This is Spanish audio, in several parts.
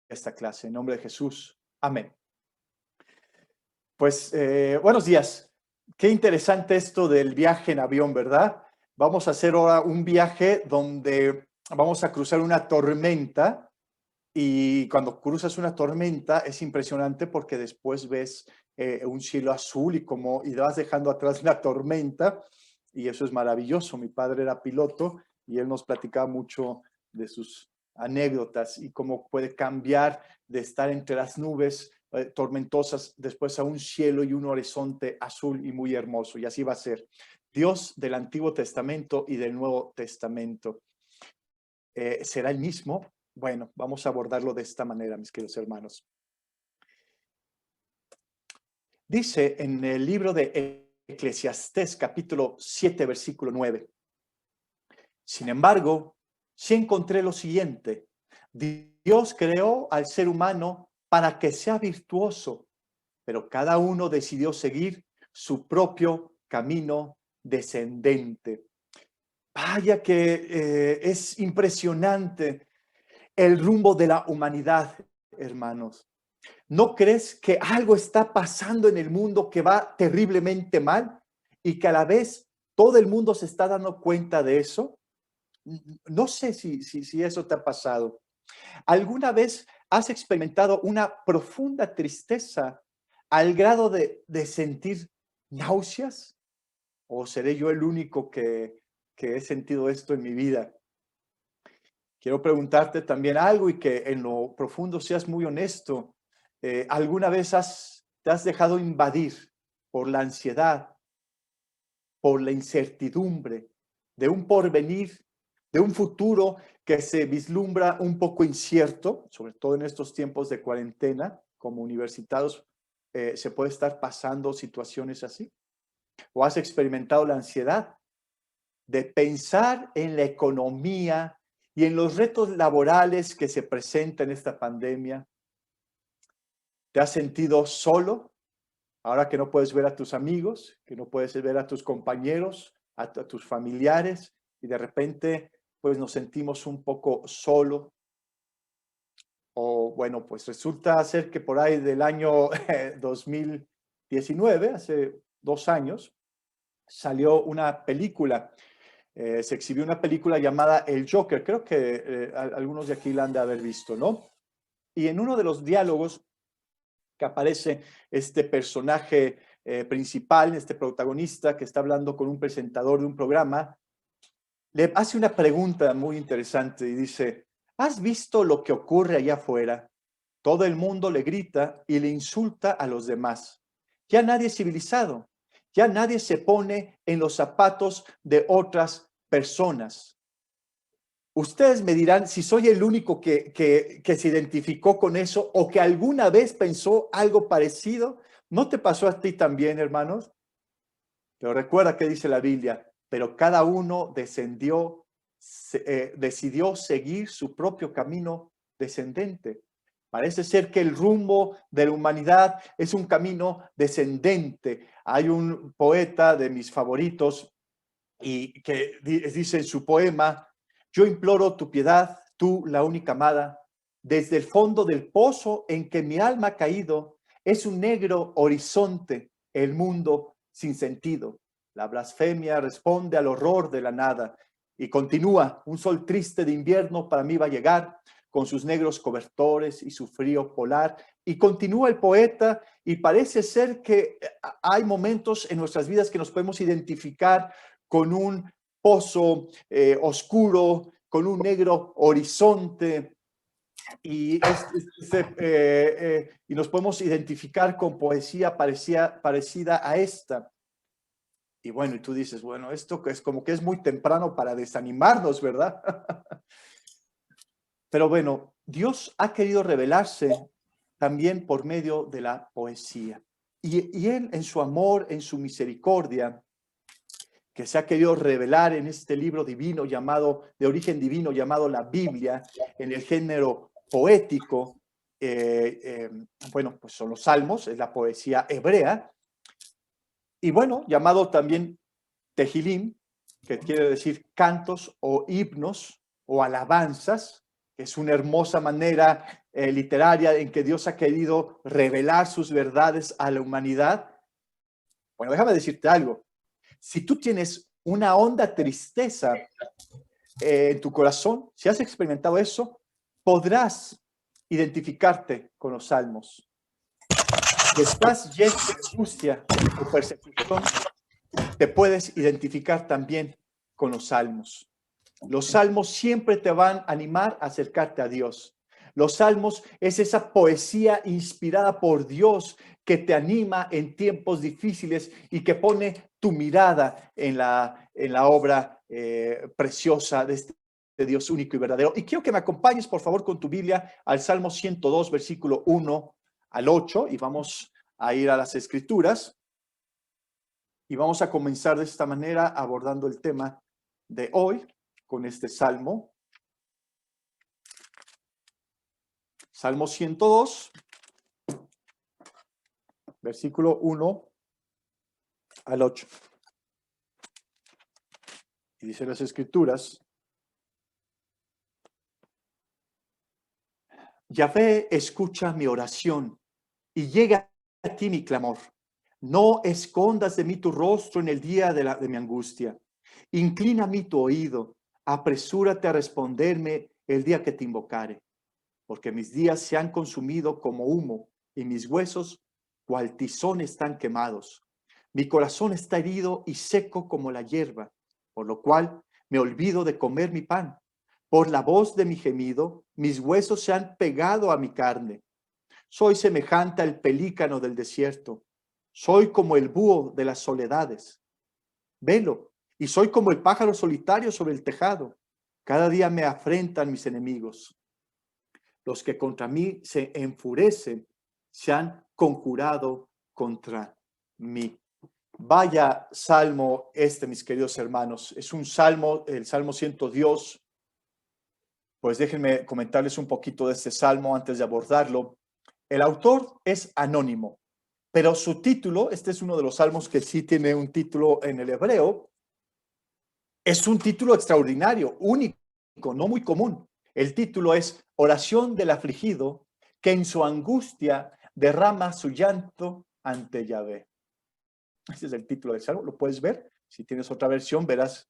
esta clase. En nombre de Jesús. Amén. Pues buenos días. Qué interesante esto del viaje en avión, ¿verdad? Vamos a hacer ahora un viaje donde vamos a cruzar una tormenta y cuando cruzas una tormenta es impresionante porque después ves un cielo azul y vas dejando atrás la tormenta y eso es maravilloso. Mi padre era piloto y él nos platicaba mucho de sus anécdotas y cómo puede cambiar de estar entre las nubes tormentosas después a un cielo y un horizonte azul y muy hermoso. Y así va a ser. Dios del Antiguo Testamento y del Nuevo Testamento. ¿Será el mismo? Bueno, vamos a abordarlo de esta manera, mis queridos hermanos. Dice en el libro de Eclesiastés, capítulo 7, versículo 9. Sin embargo, sí encontré lo siguiente. Dios creó al ser humano para que sea virtuoso, pero cada uno decidió seguir su propio camino descendente. Vaya que es impresionante el rumbo de la humanidad, hermanos. ¿No crees que algo está pasando en el mundo que va terriblemente mal y que a la vez todo el mundo se está dando cuenta de eso? No sé si eso te ha pasado. ¿Alguna vez has experimentado una profunda tristeza al grado de sentir náuseas? ¿O seré yo el único que he sentido esto en mi vida? Quiero preguntarte también algo y que en lo profundo seas muy honesto. ¿Alguna vez te has dejado invadir por la ansiedad, por la incertidumbre de un porvenir, de un futuro que se vislumbra un poco incierto, sobre todo en estos tiempos de cuarentena, como universitarios, se puede estar pasando situaciones así? ¿O has experimentado la ansiedad de pensar en la economía y en los retos laborales que se presentan en esta pandemia? ¿Te has sentido solo ahora que no puedes ver a tus amigos, que no puedes ver a tus compañeros, a tus familiares y de repente pues nos sentimos un poco solo? O bueno, pues resulta ser que por ahí del año 2019, hace 2 años, salió una película. Se exhibió una película llamada El Joker. Creo que algunos de aquí la han de haber visto, ¿no? Y en uno de los diálogos que aparece este personaje principal, este protagonista que está hablando con un presentador de un programa, le hace una pregunta muy interesante y dice: ¿has visto lo que ocurre allá afuera? Todo el mundo le grita y le insulta a los demás. Ya nadie es civilizado, ya nadie se pone en los zapatos de otras personas. Ustedes me dirán si soy el único que se identificó con eso o que alguna vez pensó algo parecido. ¿No te pasó a ti también, hermanos? Pero recuerda que dice la Biblia, pero cada uno decidió seguir su propio camino descendente. Parece ser que el rumbo de la humanidad es un camino descendente. Hay un poeta de mis favoritos y que dice en su poema: yo imploro tu piedad, tú la única amada, desde el fondo del pozo en que mi alma ha caído, es un negro horizonte, el mundo sin sentido. La blasfemia responde al horror de la nada y continúa: un sol triste de invierno para mí va a llegar, con sus negros cobertores y su frío polar. Y continúa el poeta y parece ser que hay momentos en nuestras vidas que nos podemos identificar con un pozo oscuro, con un negro horizonte, y nos podemos identificar con poesía parecida a esta. Y bueno, y tú dices, bueno, esto es como que es muy temprano para desanimarnos, ¿verdad? Pero bueno, Dios ha querido revelarse también por medio de la poesía. Y Él, en su amor, en su misericordia, que se ha querido revelar en este libro divino llamado, de origen divino, llamado la Biblia, en el género poético. Bueno, pues son los salmos, es la poesía hebrea, y bueno, llamado también Tehilim, que quiere decir cantos o himnos o alabanzas. que es una hermosa manera literaria en que Dios ha querido revelar sus verdades a la humanidad. Bueno, déjame decirte algo. Si tú tienes una honda tristeza en tu corazón, si has experimentado eso, podrás identificarte con los salmos. Si estás lleno de angustia o persecución, te puedes identificar también con los salmos. Los salmos siempre te van a animar a acercarte a Dios. Los salmos es esa poesía inspirada por Dios que te anima en tiempos difíciles y que pone tu mirada en la obra preciosa de este Dios único y verdadero. Y quiero que me acompañes, por favor, con tu Biblia al Salmo 102, versículo 1 al 8, y vamos a ir a las Escrituras. Y vamos a comenzar de esta manera abordando el tema de hoy con este Salmo. Salmo 102, versículo 1 al 8. Y dice las Escrituras: Yahvé, escucha mi oración y llega a ti mi clamor. No escondas de mí tu rostro en el día de mi angustia. Inclina a mí tu oído, apresúrate a responderme el día que te invocare, porque mis días se han consumido como humo y mis huesos cual tizón están quemados. Mi corazón está herido y seco como la hierba, por lo cual me olvido de comer mi pan. Por la voz de mi gemido, mis huesos se han pegado a mi carne. Soy semejante al pelícano del desierto. Soy como el búho de las soledades. Velo, y soy como el pájaro solitario sobre el tejado. Cada día me afrentan mis enemigos. Los que contra mí se enfurecen se han conjurado contra mí. Vaya salmo este, mis queridos hermanos. Es un salmo, el Salmo 102. Pues déjenme comentarles un poquito de este salmo antes de abordarlo. El autor es anónimo, pero su título, este es uno de los salmos que sí tiene un título en el hebreo, es un título extraordinario, único, no muy común. El título es Oración del afligido que en su angustia derrama su llanto ante Yahvé. Ese es el título del salmo, lo puedes ver. Si tienes otra versión, verás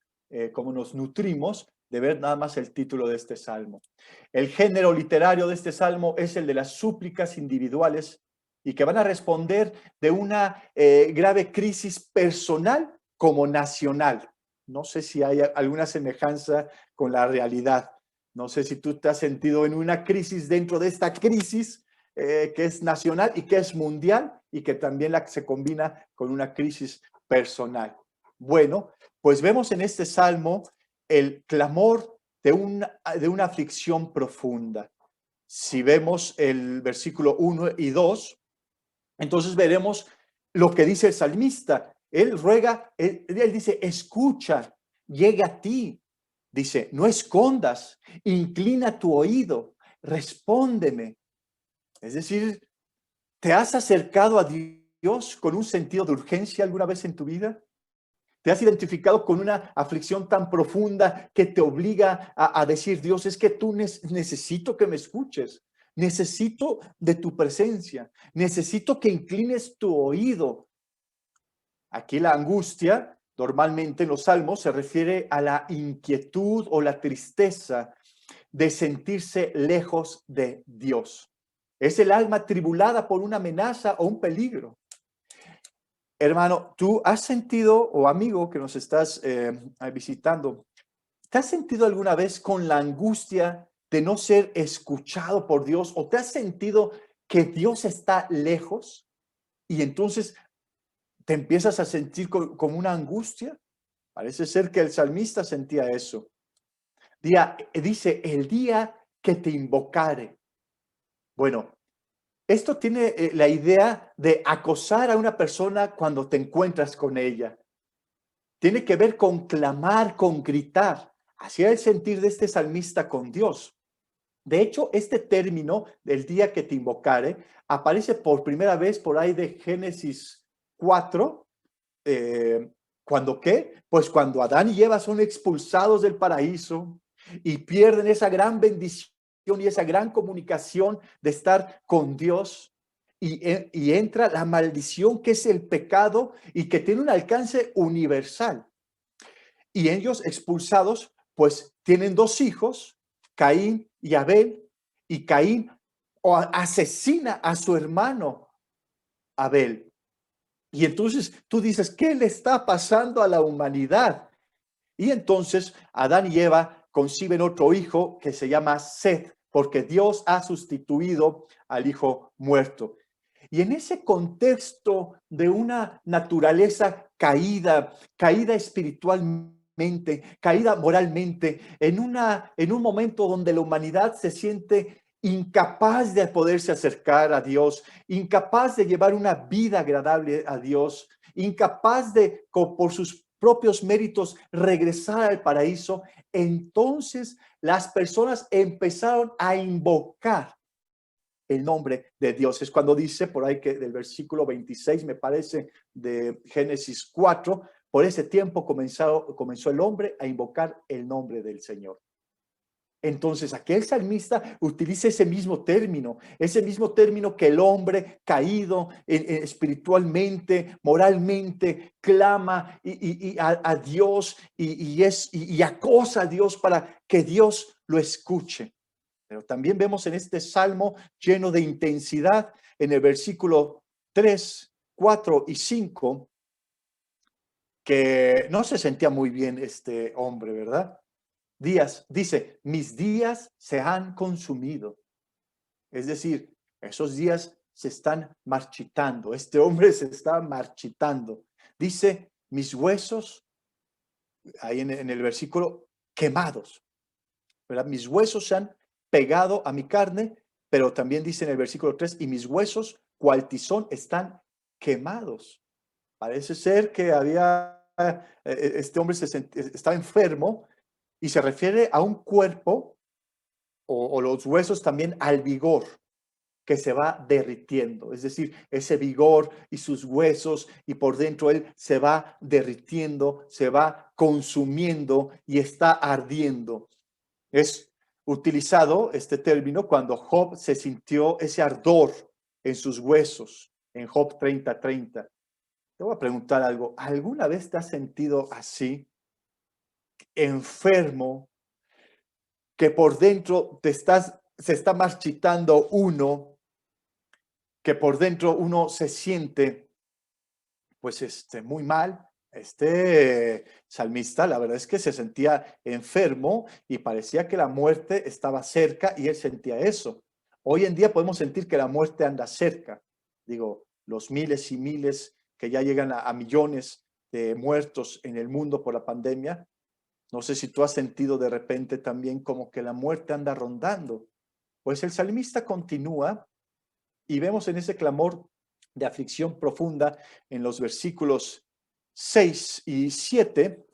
cómo nos nutrimos de ver nada más el título de este salmo. El género literario de este salmo es el de las súplicas individuales y que van a responder de una grave crisis personal como nacional. No sé si hay alguna semejanza con la realidad. No sé si tú te has sentido en una crisis dentro de esta crisis que es nacional y que es mundial y que también se combina con una crisis personal. Bueno, pues vemos en este salmo el clamor de una aflicción profunda. Si vemos el versículo 1 y 2, entonces veremos lo que dice el salmista. Él ruega, él dice, escucha, llega a ti. Dice, no escondas, inclina tu oído, respóndeme. Es decir, ¿te has acercado a Dios con un sentido de urgencia alguna vez en tu vida? ¿Te has identificado con una aflicción tan profunda que te obliga a decir, Dios, es que tú necesito que me escuches, necesito de tu presencia, necesito que inclines tu oído? Aquí la angustia, normalmente en los salmos, se refiere a la inquietud o la tristeza de sentirse lejos de Dios. Es el alma tribulada por una amenaza o un peligro. Hermano, ¿tú has sentido, o amigo que nos estás visitando, te has sentido alguna vez con la angustia de no ser escuchado por Dios? ¿O te has sentido que Dios está lejos y entonces te empiezas a sentir como una angustia? Parece ser que el salmista sentía eso. Dice, el día que te invocare. Bueno, esto tiene la idea de acosar a una persona cuando te encuentras con ella. Tiene que ver con clamar, con gritar. Así es el sentir de este salmista con Dios. De hecho, este término del día que te invocare aparece por primera vez por ahí de Génesis 4. ¿Cuándo qué? Pues cuando Adán y Eva son expulsados del paraíso y pierden esa gran bendición y esa gran comunicación de estar con Dios. Y entra la maldición que es el pecado y que tiene un alcance universal. Y ellos expulsados, pues tienen dos hijos, Caín y Abel, y Caín asesina a su hermano Abel. Y entonces tú dices, ¿qué le está pasando a la humanidad? Y entonces Adán y Eva conciben otro hijo que se llama Seth, porque Dios ha sustituido al hijo muerto. Y en ese contexto de una naturaleza caída, caída espiritualmente, caída moralmente, en un momento donde la humanidad se siente incapaz de poderse acercar a Dios, incapaz de llevar una vida agradable a Dios, incapaz de, por sus propios méritos, regresar al paraíso, entonces las personas empezaron a invocar el nombre de Dios. Es cuando dice por ahí que del versículo 26, me parece, de Génesis 4, por ese tiempo comenzó el hombre a invocar el nombre del Señor. Entonces, aquel salmista utiliza ese mismo término que el hombre caído espiritualmente, moralmente, clama a Dios y acosa a Dios para que Dios lo escuche. Pero también vemos en este salmo lleno de intensidad, en el versículo 3, 4 y 5, que no se sentía muy bien este hombre, ¿verdad? Dice, mis días se han consumido. Es decir, esos días se están marchitando. Este hombre se está marchitando. Dice, mis huesos, ahí en el versículo, quemados, ¿verdad? Mis huesos se han pegado a mi carne, pero también dice en el versículo 3, y mis huesos, cual tizón, están quemados. Parece ser que este hombre estaba enfermo y se refiere a un cuerpo o los huesos también al vigor que se va derritiendo, es decir, ese vigor y sus huesos y por dentro él se va derritiendo, se va consumiendo y está ardiendo. Es utilizado este término cuando Job se sintió ese ardor en sus huesos, en Job 30:30. Te voy a preguntar algo, ¿alguna vez te has sentido así, enfermo, que por dentro se está marchitando uno, que por dentro uno se siente pues muy mal? Este salmista, la verdad es que se sentía enfermo y parecía que la muerte estaba cerca y él sentía eso. Hoy en día podemos sentir que la muerte anda cerca. Digo, los miles y miles que ya llegan a millones de muertos en el mundo por la pandemia. No sé si tú has sentido de repente también como que la muerte anda rondando. Pues el salmista continúa y vemos en ese clamor de aflicción profunda en los versículos 6 y 7.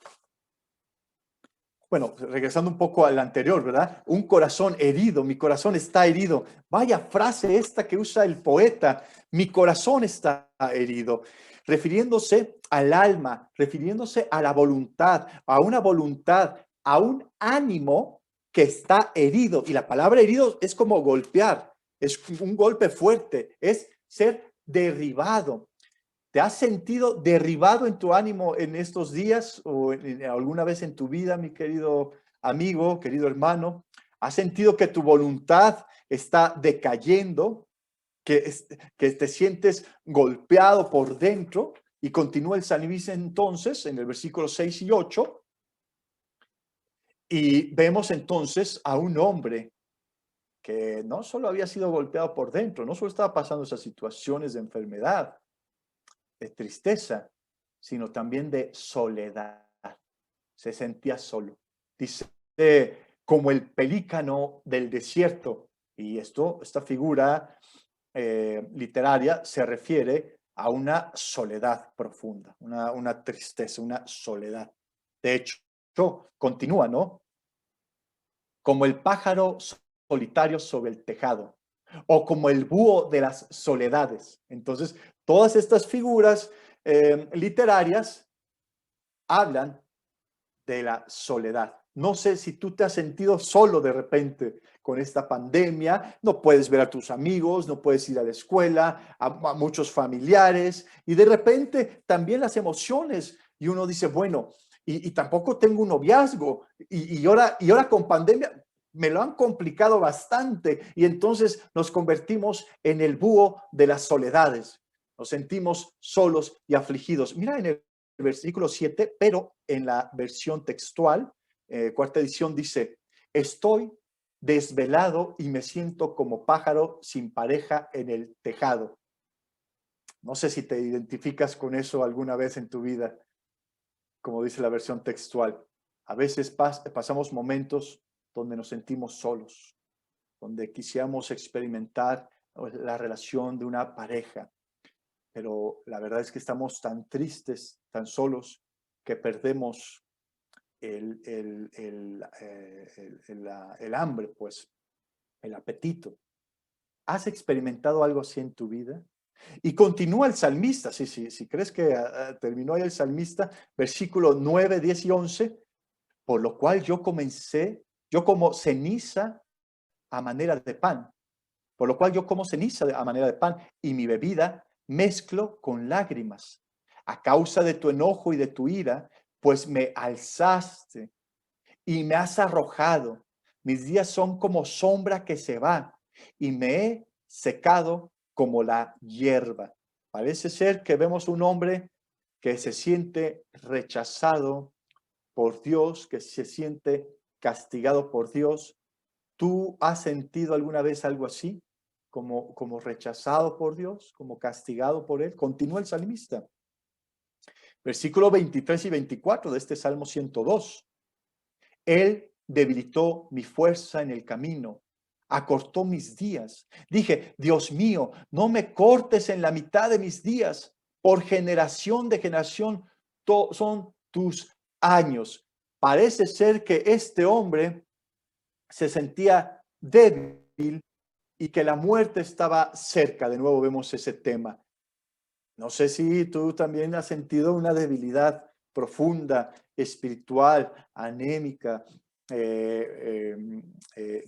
Bueno, regresando un poco al anterior, ¿verdad? Un corazón herido, mi corazón está herido. Vaya frase esta que usa el poeta, mi corazón está herido, refiriéndose al alma, refiriéndose a la voluntad, a una voluntad, a un ánimo que está herido. Y la palabra herido es como golpear, es un golpe fuerte, es ser derribado. ¿Te has sentido derribado en tu ánimo en estos días o alguna vez en tu vida, mi querido amigo, querido hermano? ¿Has sentido que tu voluntad está decayendo, que te sientes golpeado por dentro? Y continúa el salmista entonces en el versículo 6 y 8. Y vemos entonces a un hombre que no solo había sido golpeado por dentro, no solo estaba pasando esas situaciones de enfermedad, de tristeza, sino también de soledad. Se sentía solo. Dice, como el pelícano del desierto. Y esta figura literaria se refiere a una soledad profunda, una tristeza, una soledad. De hecho, continúa, ¿no? Como el pájaro solitario sobre el tejado, o como el búho de las soledades. Entonces, todas estas figuras literarias hablan de la soledad. No sé si tú te has sentido solo de repente con esta pandemia. No puedes ver a tus amigos, no puedes ir a la escuela, a muchos familiares, y de repente también las emociones. Y uno dice, bueno, y tampoco tengo un noviazgo, y ahora con pandemia me lo han complicado bastante, y entonces nos convertimos en el búho de las soledades. Nos sentimos solos y afligidos. Mira en el versículo 7, pero en la versión textual, cuarta edición, dice: estoy desvelado y me siento como pájaro sin pareja en el tejado. No sé si te identificas con eso alguna vez en tu vida, como dice la versión textual. A veces pasamos momentos donde nos sentimos solos, donde quisiéramos experimentar la relación de una pareja, pero la verdad es que estamos tan tristes, tan solos, que perdemos el hambre, pues, el apetito. ¿Has experimentado algo así en tu vida? Y continúa el salmista, si crees que terminó ahí el salmista, versículo 9, 10 y 11, por lo cual yo como ceniza a manera de pan, por lo cual yo como ceniza a manera de pan, y mi bebida mezclo con lágrimas, a causa de tu enojo y de tu ira, pues me alzaste y me has arrojado. Mis días son como sombra que se va y me he secado como la hierba. Parece ser que vemos un hombre que se siente rechazado por Dios, que se siente castigado por Dios. ¿Tú has sentido alguna vez algo así? Como rechazado por Dios, como castigado por Él. Continúa el salmista. Versículo 23 y 24 de este Salmo 102. Él debilitó mi fuerza en el camino, acortó mis días. Dije, Dios mío, no me cortes en la mitad de mis días. Por generación de generación son tus años. Parece ser que este hombre se sentía débil y que la muerte estaba cerca. De nuevo vemos ese tema. No sé si tú también has sentido una debilidad profunda, espiritual, anémica,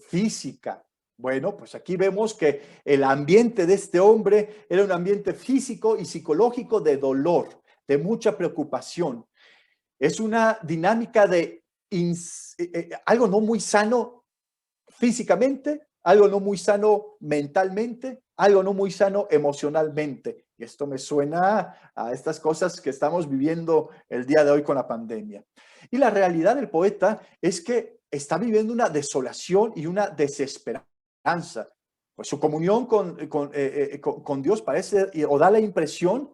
física. Bueno, pues aquí vemos que el ambiente de este hombre era un ambiente físico y psicológico de dolor, de mucha preocupación. Es una dinámica de algo no muy sano físicamente, algo no muy sano mentalmente, algo no muy sano emocionalmente. Y esto me suena a estas cosas que estamos viviendo el día de hoy con la pandemia. Y la realidad del poeta es que está viviendo una desolación y una desesperanza. Pues su comunión con Dios parece o da la impresión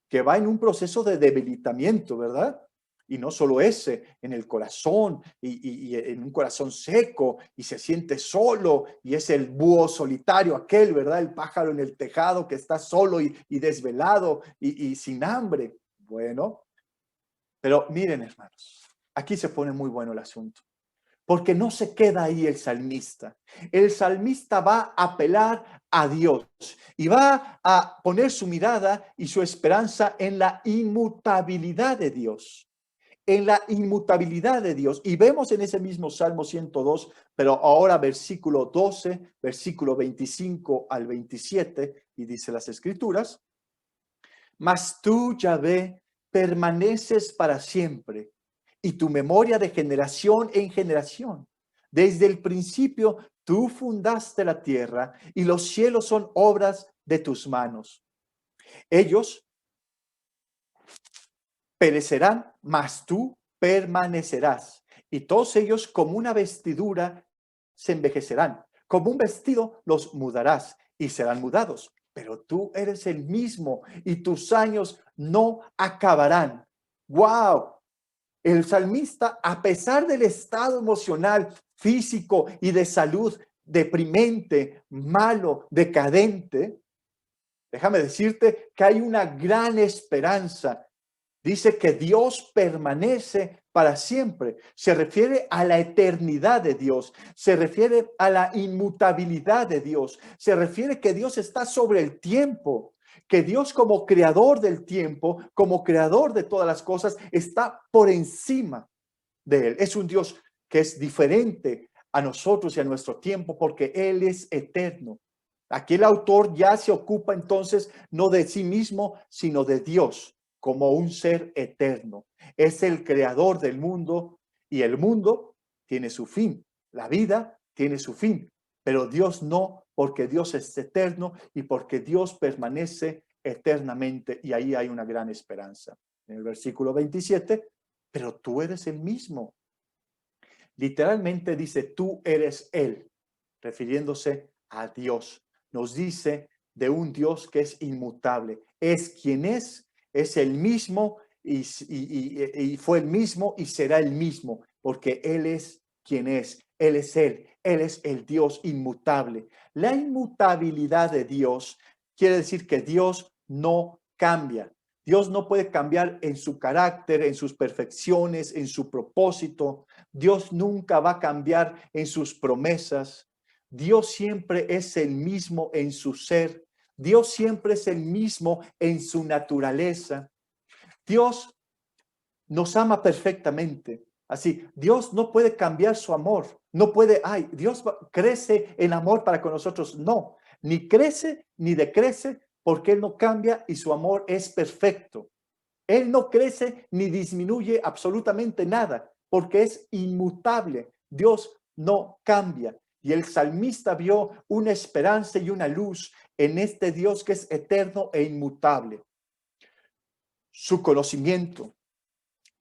que va en un proceso de debilitamiento, ¿verdad? Y no solo ese, en el corazón y en un corazón seco y se siente solo y es el búho solitario aquel, ¿verdad? El pájaro en el tejado que está solo y desvelado y sin hambre. Bueno, pero miren hermanos, aquí se pone muy bueno el asunto. Porque no se queda ahí el salmista. El salmista va a apelar a Dios y va a poner su mirada y su esperanza en la inmutabilidad de Dios. En la inmutabilidad de Dios. Y vemos en ese mismo Salmo 102, pero ahora versículo 12, versículo 25 al 27, y dice las Escrituras: mas tú, Yahvé, permaneces para siempre, y tu memoria de generación en generación. Desde el principio tú fundaste la tierra, y los cielos son obras de tus manos. Ellos perecerán, mas tú permanecerás, y todos ellos como una vestidura se envejecerán. Como un vestido los mudarás y serán mudados, pero tú eres el mismo y tus años no acabarán. ¡Wow! El salmista, a pesar del estado emocional, físico y de salud deprimente, malo, decadente, déjame decirte que hay una gran esperanza. Dice que Dios permanece para siempre. Se refiere a la eternidad de Dios. Se refiere a la inmutabilidad de Dios. Se refiere que Dios está sobre el tiempo. Que Dios, como creador del tiempo, como creador de todas las cosas, está por encima de él. Es un Dios que es diferente a nosotros y a nuestro tiempo, porque Él es eterno. Aquí el autor ya se ocupa entonces no de sí mismo, sino de Dios como un ser eterno. Es el creador del mundo y el mundo tiene su fin. La vida tiene su fin, pero Dios no, porque Dios es eterno y porque Dios permanece eternamente, y ahí hay una gran esperanza. En el versículo 27, pero tú eres el mismo. Literalmente dice, tú eres Él, refiriéndose a Dios. Nos dice de un Dios que es inmutable. Es quien es el mismo y fue el mismo y será el mismo, porque Él es quien es. Él es el Dios inmutable. La inmutabilidad de Dios quiere decir que Dios no cambia. Dios no puede cambiar en su carácter, en sus perfecciones, en su propósito. Dios nunca va a cambiar en sus promesas. Dios siempre es el mismo en su ser. Dios siempre es el mismo en su naturaleza. Dios nos ama perfectamente. Así, Dios no puede cambiar su amor. No puede, Dios crece en amor para con nosotros. No, ni crece ni decrece, porque Él no cambia y su amor es perfecto. Él no crece ni disminuye absolutamente nada, porque es inmutable. Dios no cambia. Y el salmista vio una esperanza y una luz en este Dios que es eterno e inmutable. Su conocimiento,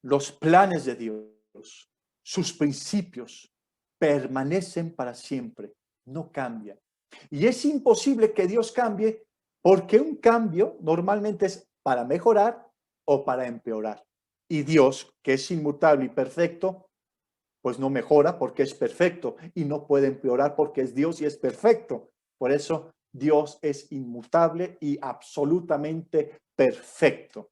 los planes de Dios, sus principios permanecen para siempre, no cambian. Y es imposible que Dios cambie, porque un cambio normalmente es para mejorar o para empeorar. Y Dios, que es inmutable y perfecto, pues no mejora porque es perfecto, y no puede empeorar porque es Dios y es perfecto. Por eso Dios es inmutable y absolutamente perfecto.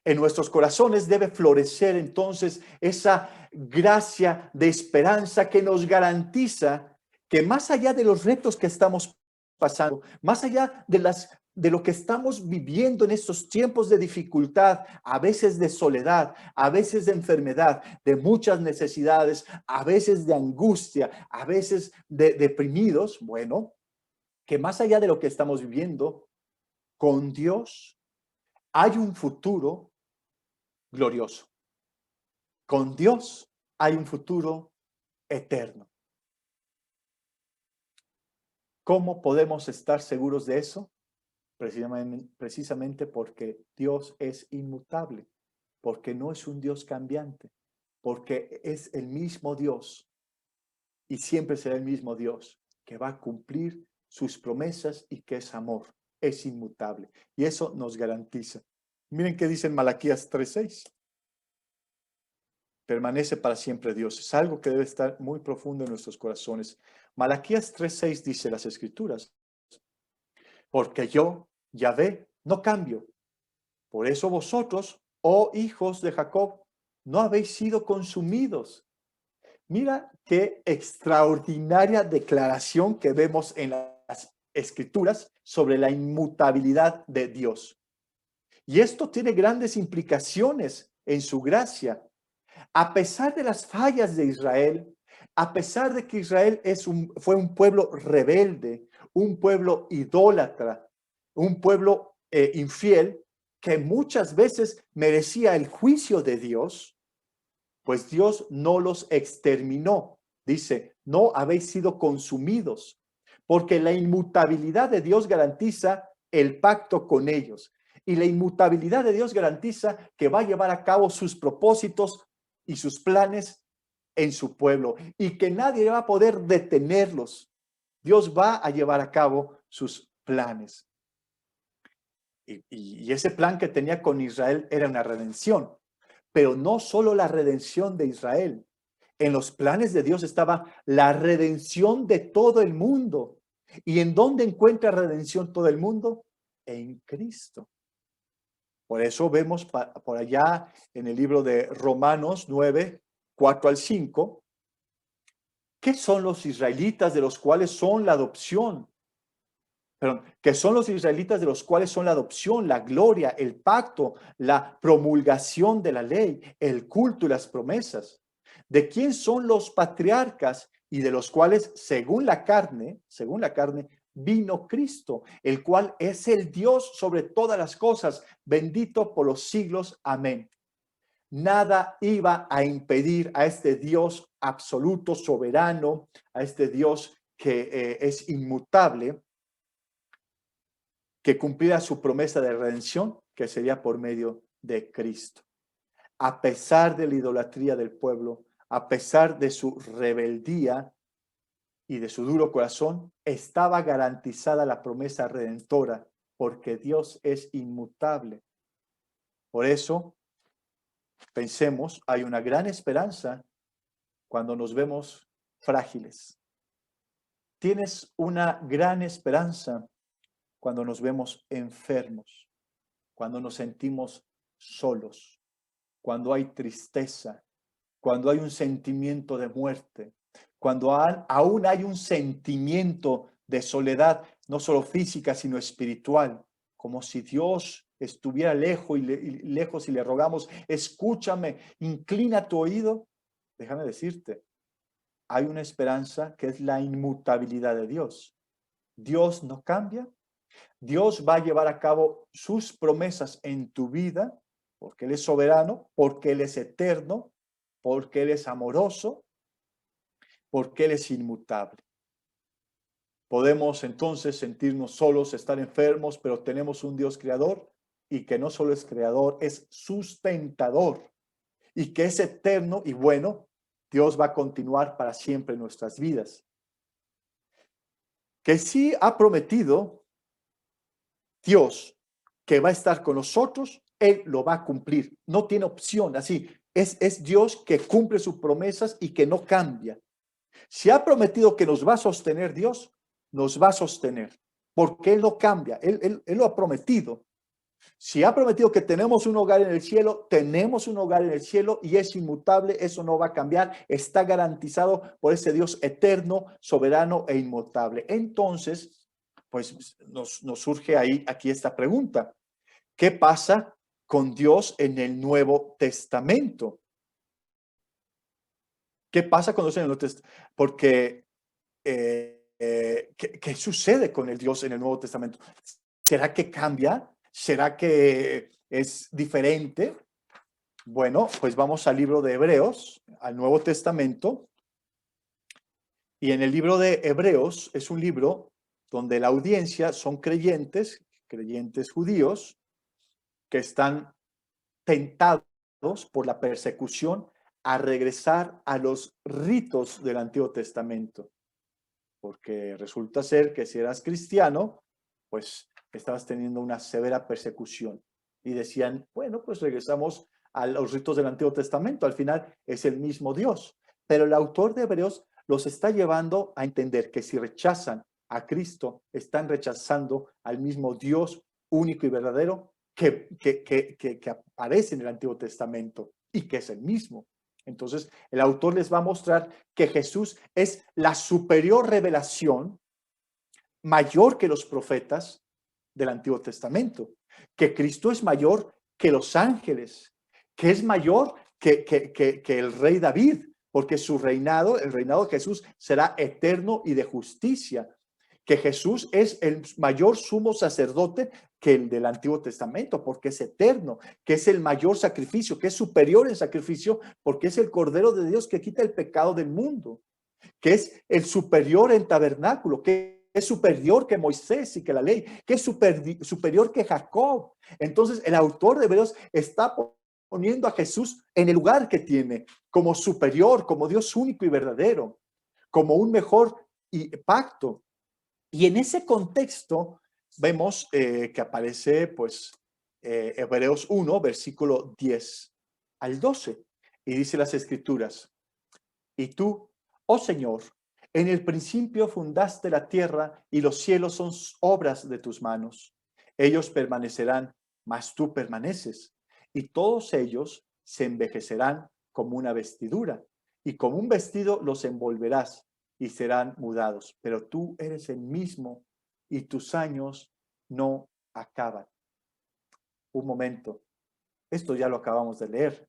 En nuestros corazones debe florecer entonces esa gracia de esperanza que nos garantiza que más allá de los retos que estamos pasando, más allá de lo que estamos viviendo en estos tiempos de dificultad, a veces de soledad, a veces de enfermedad, de muchas necesidades, a veces de angustia, a veces de deprimidos, bueno, que más allá de lo que estamos viviendo, con Dios hay un futuro glorioso. Con Dios hay un futuro eterno. ¿Cómo podemos estar seguros de eso? Precisamente porque Dios es inmutable, porque no es un Dios cambiante, porque es el mismo Dios y siempre será el mismo Dios que va a cumplir sus promesas y que es amor, es inmutable. Y eso nos garantiza. Miren qué dice en Malaquías 3:6. Permanece para siempre Dios. Es algo que debe estar muy profundo en nuestros corazones. Malaquías 3:6 dice las Escrituras, porque yo, Yahvé, no cambio. Por eso vosotros, oh hijos de Jacob, no habéis sido consumidos. Mira qué extraordinaria declaración que vemos en las Escrituras sobre la inmutabilidad de Dios. Y esto tiene grandes implicaciones en su gracia. A pesar de las fallas de Israel, a pesar de que Israel fue un pueblo rebelde, un pueblo idólatra, un pueblo infiel, que muchas veces merecía el juicio de Dios, pues Dios no los exterminó. Dice, no habéis sido consumidos, porque la inmutabilidad de Dios garantiza el pacto con ellos. Y la inmutabilidad de Dios garantiza que va a llevar a cabo sus propósitos y sus planes en su pueblo, y que nadie va a poder detenerlos. Dios va a llevar a cabo sus planes. Y ese plan que tenía con Israel era una redención, pero no solo la redención de Israel. En los planes de Dios estaba la redención de todo el mundo. ¿Y en dónde encuentra redención todo el mundo? En Cristo. Por eso vemos por allá en el libro de Romanos 9, 4 al 5, ¿qué son los israelitas de los cuales son la adopción? Perdón, que son los israelitas de los cuales son la adopción, la gloria, el pacto, la promulgación de la ley, el culto y las promesas. ¿De quién son los patriarcas y de los cuales, según la carne, vino Cristo, el cual es el Dios sobre todas las cosas, bendito por los siglos? Amén. Nada iba a impedir a este Dios absoluto, soberano, a este Dios que es inmutable, que cumpliera su promesa de redención, que sería por medio de Cristo. A pesar de la idolatría del pueblo, a pesar de su rebeldía y de su duro corazón, estaba garantizada la promesa redentora, porque Dios es inmutable. Por eso, pensemos, hay una gran esperanza cuando nos vemos frágiles. Tienes una gran esperanza cuando nos vemos enfermos, cuando nos sentimos solos, cuando hay tristeza, cuando hay un sentimiento de muerte, cuando aún hay un sentimiento de soledad, no solo física, sino espiritual, como si Dios estuviera lejos y le rogamos, escúchame, inclina tu oído. Déjame decirte, hay una esperanza que es la inmutabilidad de Dios. Dios no cambia. Dios va a llevar a cabo sus promesas en tu vida, porque Él es soberano, porque Él es eterno, porque Él es amoroso, porque Él es inmutable. Podemos entonces sentirnos solos, estar enfermos, pero tenemos un Dios creador y que no solo es creador, es sustentador y que es eterno y bueno. Dios va a continuar para siempre en nuestras vidas. Que sí ha prometido Dios que va a estar con nosotros, Él lo va a cumplir. No tiene opción, así. Es Dios que cumple sus promesas y que no cambia. Si ha prometido que nos va a sostener Dios, nos va a sostener, porque Él no cambia, Él lo ha prometido. Si ha prometido que tenemos un hogar en el cielo, tenemos un hogar en el cielo y es inmutable, eso no va a cambiar, está garantizado por ese Dios eterno, soberano e inmutable. Entonces, pues nos surge aquí esta pregunta: ¿qué pasa con Dios en el Nuevo Testamento? ¿Qué pasa con Dios en el Nuevo Testamento? Porque ¿qué sucede con el Dios en el Nuevo Testamento? ¿Será que cambia? ¿Será que es diferente? Bueno, pues vamos al libro de Hebreos, al Nuevo Testamento. Y en el libro de Hebreos es un libro donde la audiencia son creyentes judíos, que están tentados por la persecución a regresar a los ritos del Antiguo Testamento. Porque resulta ser que si eras cristiano, pues estabas teniendo una severa persecución. Y decían, bueno, pues regresamos a los ritos del Antiguo Testamento, al final es el mismo Dios. Pero el autor de Hebreos los está llevando a entender que si rechazan a Cristo, están rechazando al mismo Dios único y verdadero que aparece en el Antiguo Testamento y que es el mismo. Entonces, el autor les va a mostrar que Jesús es la superior revelación, mayor que los profetas del Antiguo Testamento, que Cristo es mayor que los ángeles, que es mayor que el rey David, porque su reinado, el reinado de Jesús, será eterno y de justicia, que Jesús es el mayor sumo sacerdote que el del Antiguo Testamento, porque es eterno, que es el mayor sacrificio, que es superior en sacrificio, porque es el Cordero de Dios que quita el pecado del mundo, que es el superior en tabernáculo, que es superior que Moisés y que la ley, que es superior que Jacob. Entonces el autor de Hebreos está poniendo a Jesús en el lugar que tiene, como superior, como Dios único y verdadero, como un mejor pacto. Y en ese contexto vemos que aparece pues Hebreos 1, versículo 10 al 12, y dice las escrituras: y tú, oh Señor, en el principio fundaste la tierra y los cielos son obras de tus manos. Ellos permanecerán, mas tú permaneces, y todos ellos se envejecerán como una vestidura, y como un vestido los envolverás y serán mudados. Pero tú eres el mismo y tus años no acaban. Un momento, esto ya lo acabamos de leer.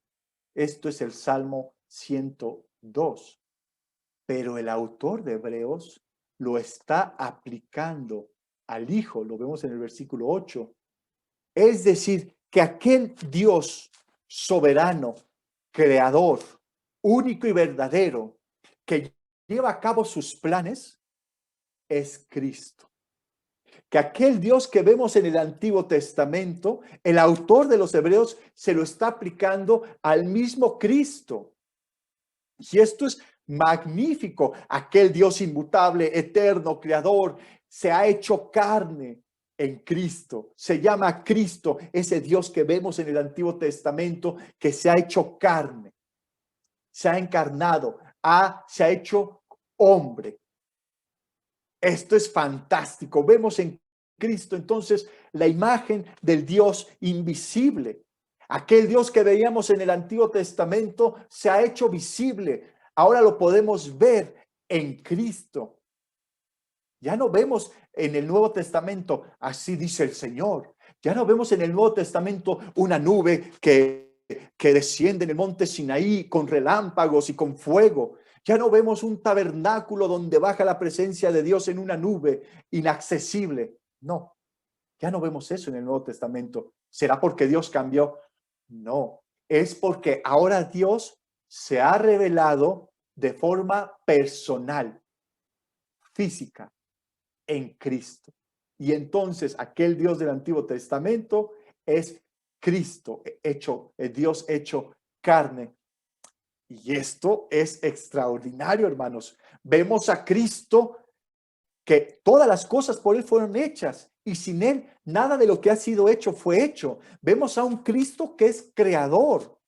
Esto es el Salmo 102. Pero el autor de Hebreos lo está aplicando al Hijo, lo vemos en el versículo 8. Es decir, que aquel Dios soberano, creador, único y verdadero, que lleva a cabo sus planes, es Cristo. Que aquel Dios que vemos en el Antiguo Testamento, el autor de los Hebreos se lo está aplicando al mismo Cristo. Y esto es magnífico. Aquel Dios inmutable, eterno, creador, se ha hecho carne en Cristo. Se llama Cristo, ese Dios que vemos en el Antiguo Testamento, que se ha hecho carne, se ha encarnado, se ha hecho hombre. Esto es fantástico. Vemos en Cristo entonces la imagen del Dios invisible. Aquel Dios que veíamos en el Antiguo Testamento se ha hecho visible. Ahora lo podemos ver en Cristo. Ya no vemos en el Nuevo Testamento, así dice el Señor. Ya no vemos en el Nuevo Testamento una nube que desciende en el monte Sinaí con relámpagos y con fuego. Ya no vemos un tabernáculo donde baja la presencia de Dios en una nube inaccesible. No, ya no vemos eso en el Nuevo Testamento. ¿Será porque Dios cambió? No, es porque ahora Dios se ha revelado de forma personal, física, en Cristo. Y entonces aquel Dios del Antiguo Testamento es Cristo hecho, Dios hecho carne. Y esto es extraordinario, hermanos. Vemos a Cristo que todas las cosas por él fueron hechas y sin él nada de lo que ha sido hecho fue hecho. Vemos a un Cristo que es creador,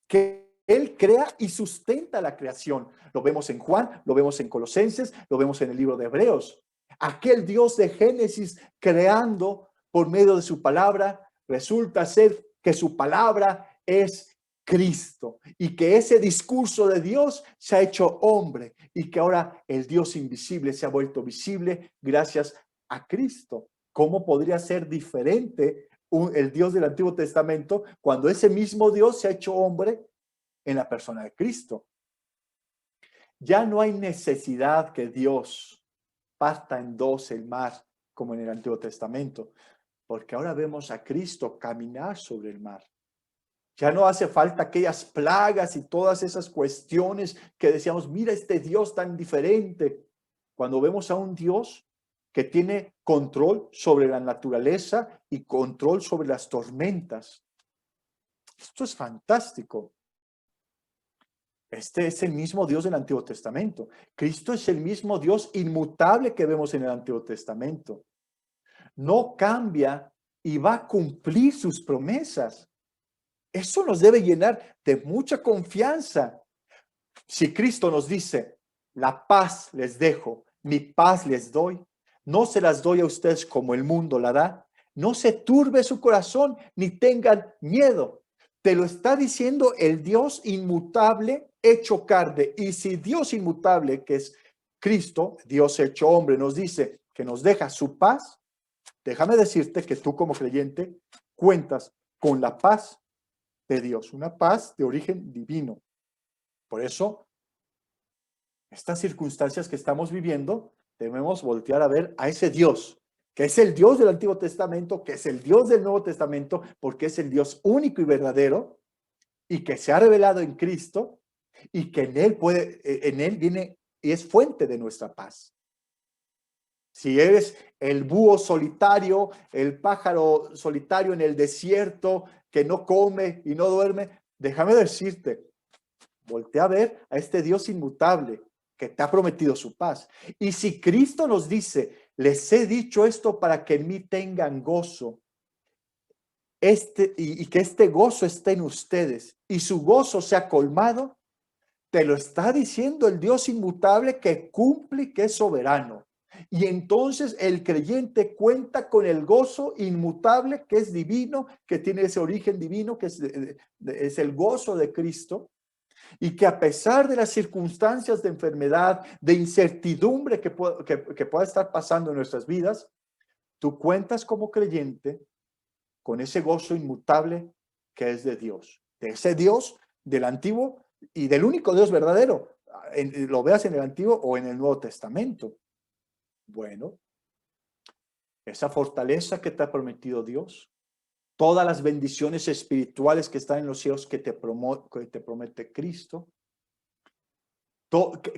que él crea y sustenta la creación. Lo vemos en Juan, lo vemos en Colosenses, lo vemos en el libro de Hebreos. Aquel Dios de Génesis creando por medio de su palabra, resulta ser que su palabra es Cristo y que ese discurso de Dios se ha hecho hombre y que ahora el Dios invisible se ha vuelto visible gracias a Cristo. ¿Cómo podría ser diferente el Dios del Antiguo Testamento cuando ese mismo Dios se ha hecho hombre en la persona de Cristo? Ya no hay necesidad que Dios parta en dos el mar como en el Antiguo Testamento, porque ahora vemos a Cristo caminar sobre el mar. Ya no hace falta aquellas plagas y todas esas cuestiones que decíamos, mira este Dios tan diferente. Cuando vemos a un Dios que tiene control sobre la naturaleza y control sobre las tormentas. Esto es fantástico. Este es el mismo Dios del Antiguo Testamento. Cristo es el mismo Dios inmutable que vemos en el Antiguo Testamento. No cambia y va a cumplir sus promesas. Eso nos debe llenar de mucha confianza. Si Cristo nos dice, la paz les dejo, mi paz les doy, no se las doy a ustedes como el mundo la da, no se turbe su corazón ni tengan miedo. Te lo está diciendo el Dios inmutable hecho carne. Y si Dios inmutable, que es Cristo, Dios hecho hombre, nos dice que nos deja su paz, déjame decirte que tú como creyente cuentas con la paz de Dios, una paz de origen divino. Por eso, estas circunstancias que estamos viviendo, debemos voltear a ver a ese Dios, que es el Dios del Antiguo Testamento, que es el Dios del Nuevo Testamento, porque es el Dios único y verdadero, y que se ha revelado en Cristo, y que en él viene y es fuente de nuestra paz. Si eres el búho solitario, el pájaro solitario en el desierto, que no come y no duerme, déjame decirte, voltea a ver a este Dios inmutable que te ha prometido su paz. Y si Cristo nos dice, les he dicho esto para que en mí tengan gozo, y que este gozo esté en ustedes y su gozo sea colmado, te lo está diciendo el Dios inmutable que cumple y que es soberano. Y entonces el creyente cuenta con el gozo inmutable que es divino, que tiene ese origen divino, que es el gozo de Cristo. Y que a pesar de las circunstancias de enfermedad, de incertidumbre que pueda estar pasando en nuestras vidas, tú cuentas como creyente con ese gozo inmutable que es de Dios. De ese Dios del Antiguo y del único Dios verdadero, lo veas en el Antiguo o en el Nuevo Testamento. Bueno, esa fortaleza que te ha prometido Dios, todas las bendiciones espirituales que están en los cielos que te promete Cristo,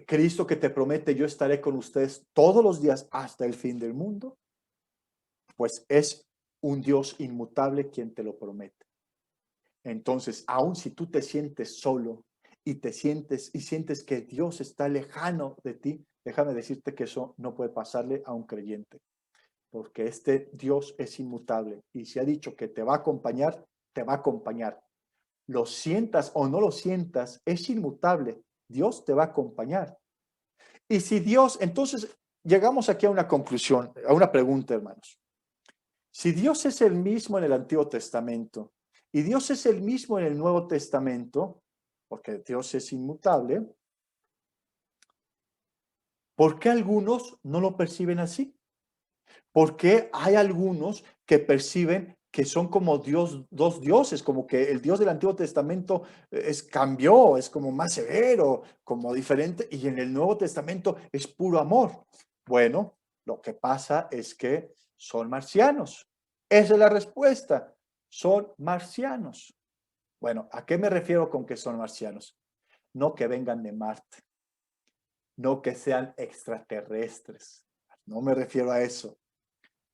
Cristo que te promete yo estaré con ustedes todos los días hasta el fin del mundo, pues es un Dios inmutable quien te lo promete. Entonces, aun si tú te sientes solo y sientes que Dios está lejano de ti, déjame decirte que eso no puede pasarle a un creyente, porque este Dios es inmutable y si ha dicho que te va a acompañar, te va a acompañar. Lo sientas o no lo sientas, es inmutable. Dios te va a acompañar. Y si Dios, entonces llegamos aquí a una conclusión, a una pregunta, hermanos. Si Dios es el mismo en el Antiguo Testamento y Dios es el mismo en el Nuevo Testamento, porque Dios es inmutable, ¿por qué algunos no lo perciben así? ¿Por qué hay algunos que perciben que son como dos dioses, como que el Dios del Antiguo Testamento cambió, es como más severo, como diferente, y en el Nuevo Testamento es puro amor? Bueno, lo que pasa es que son marcianos. Esa es la respuesta. Son marcianos. Bueno, ¿a qué me refiero con que son marcianos? No que vengan de Marte, no que sean extraterrestres. No me refiero a eso.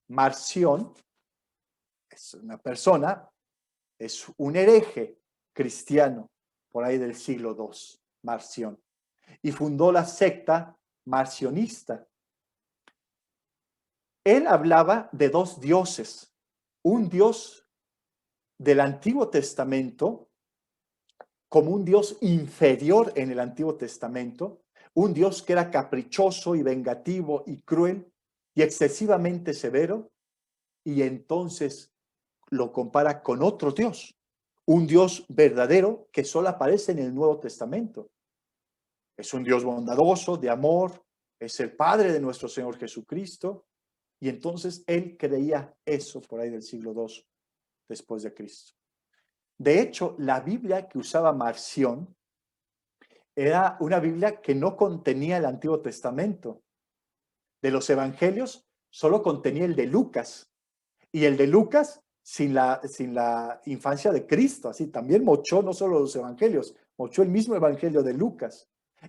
Marción es una persona, es un hereje cristiano por ahí del siglo II, Marción, y fundó la secta marcionista. Él hablaba de dos dioses, un Dios del Antiguo Testamento como un Dios inferior en el Antiguo Testamento, un Dios que era caprichoso y vengativo y cruel y excesivamente severo, y entonces lo compara con otro Dios, un Dios verdadero que solo aparece en el Nuevo Testamento. Es un Dios bondadoso, de amor, es el Padre de nuestro Señor Jesucristo, y entonces él creía eso por ahí del siglo II después de Cristo. De hecho, la Biblia que usaba Marción era una Biblia que no contenía el Antiguo Testamento. De los evangelios, solo contenía el de Lucas. Y el de Lucas sin la infancia de Cristo. Así también mochó no solo los evangelios, mochó el mismo evangelio de Lucas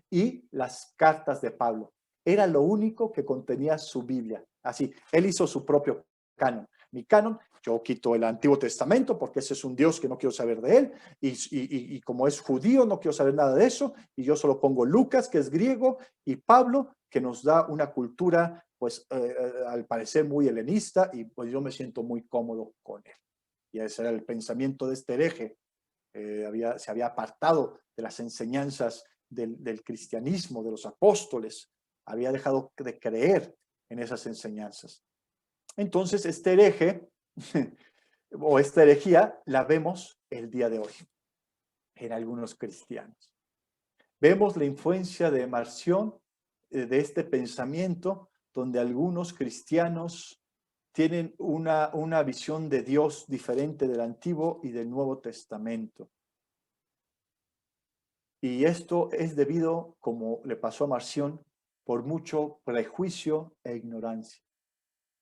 y las cartas de Pablo. Era lo único que contenía su Biblia. Así, él hizo su propio canon. Mi canon, yo quito el Antiguo Testamento porque ese es un Dios que no quiero saber de él y como es judío no quiero saber nada de eso y yo solo pongo Lucas, que es griego, y Pablo, que nos da una cultura pues al parecer muy helenista y pues yo me siento muy cómodo con él. Y ese era el pensamiento de este hereje. Se había apartado de las enseñanzas del cristianismo, de los apóstoles, había dejado de creer en esas enseñanzas. Entonces, este hereje o esta herejía la vemos el día de hoy en algunos cristianos. Vemos la influencia de Marción, de este pensamiento, donde algunos cristianos tienen una visión de Dios diferente del Antiguo y del Nuevo Testamento. Y esto es debido, como le pasó a Marción, por mucho prejuicio e ignorancia.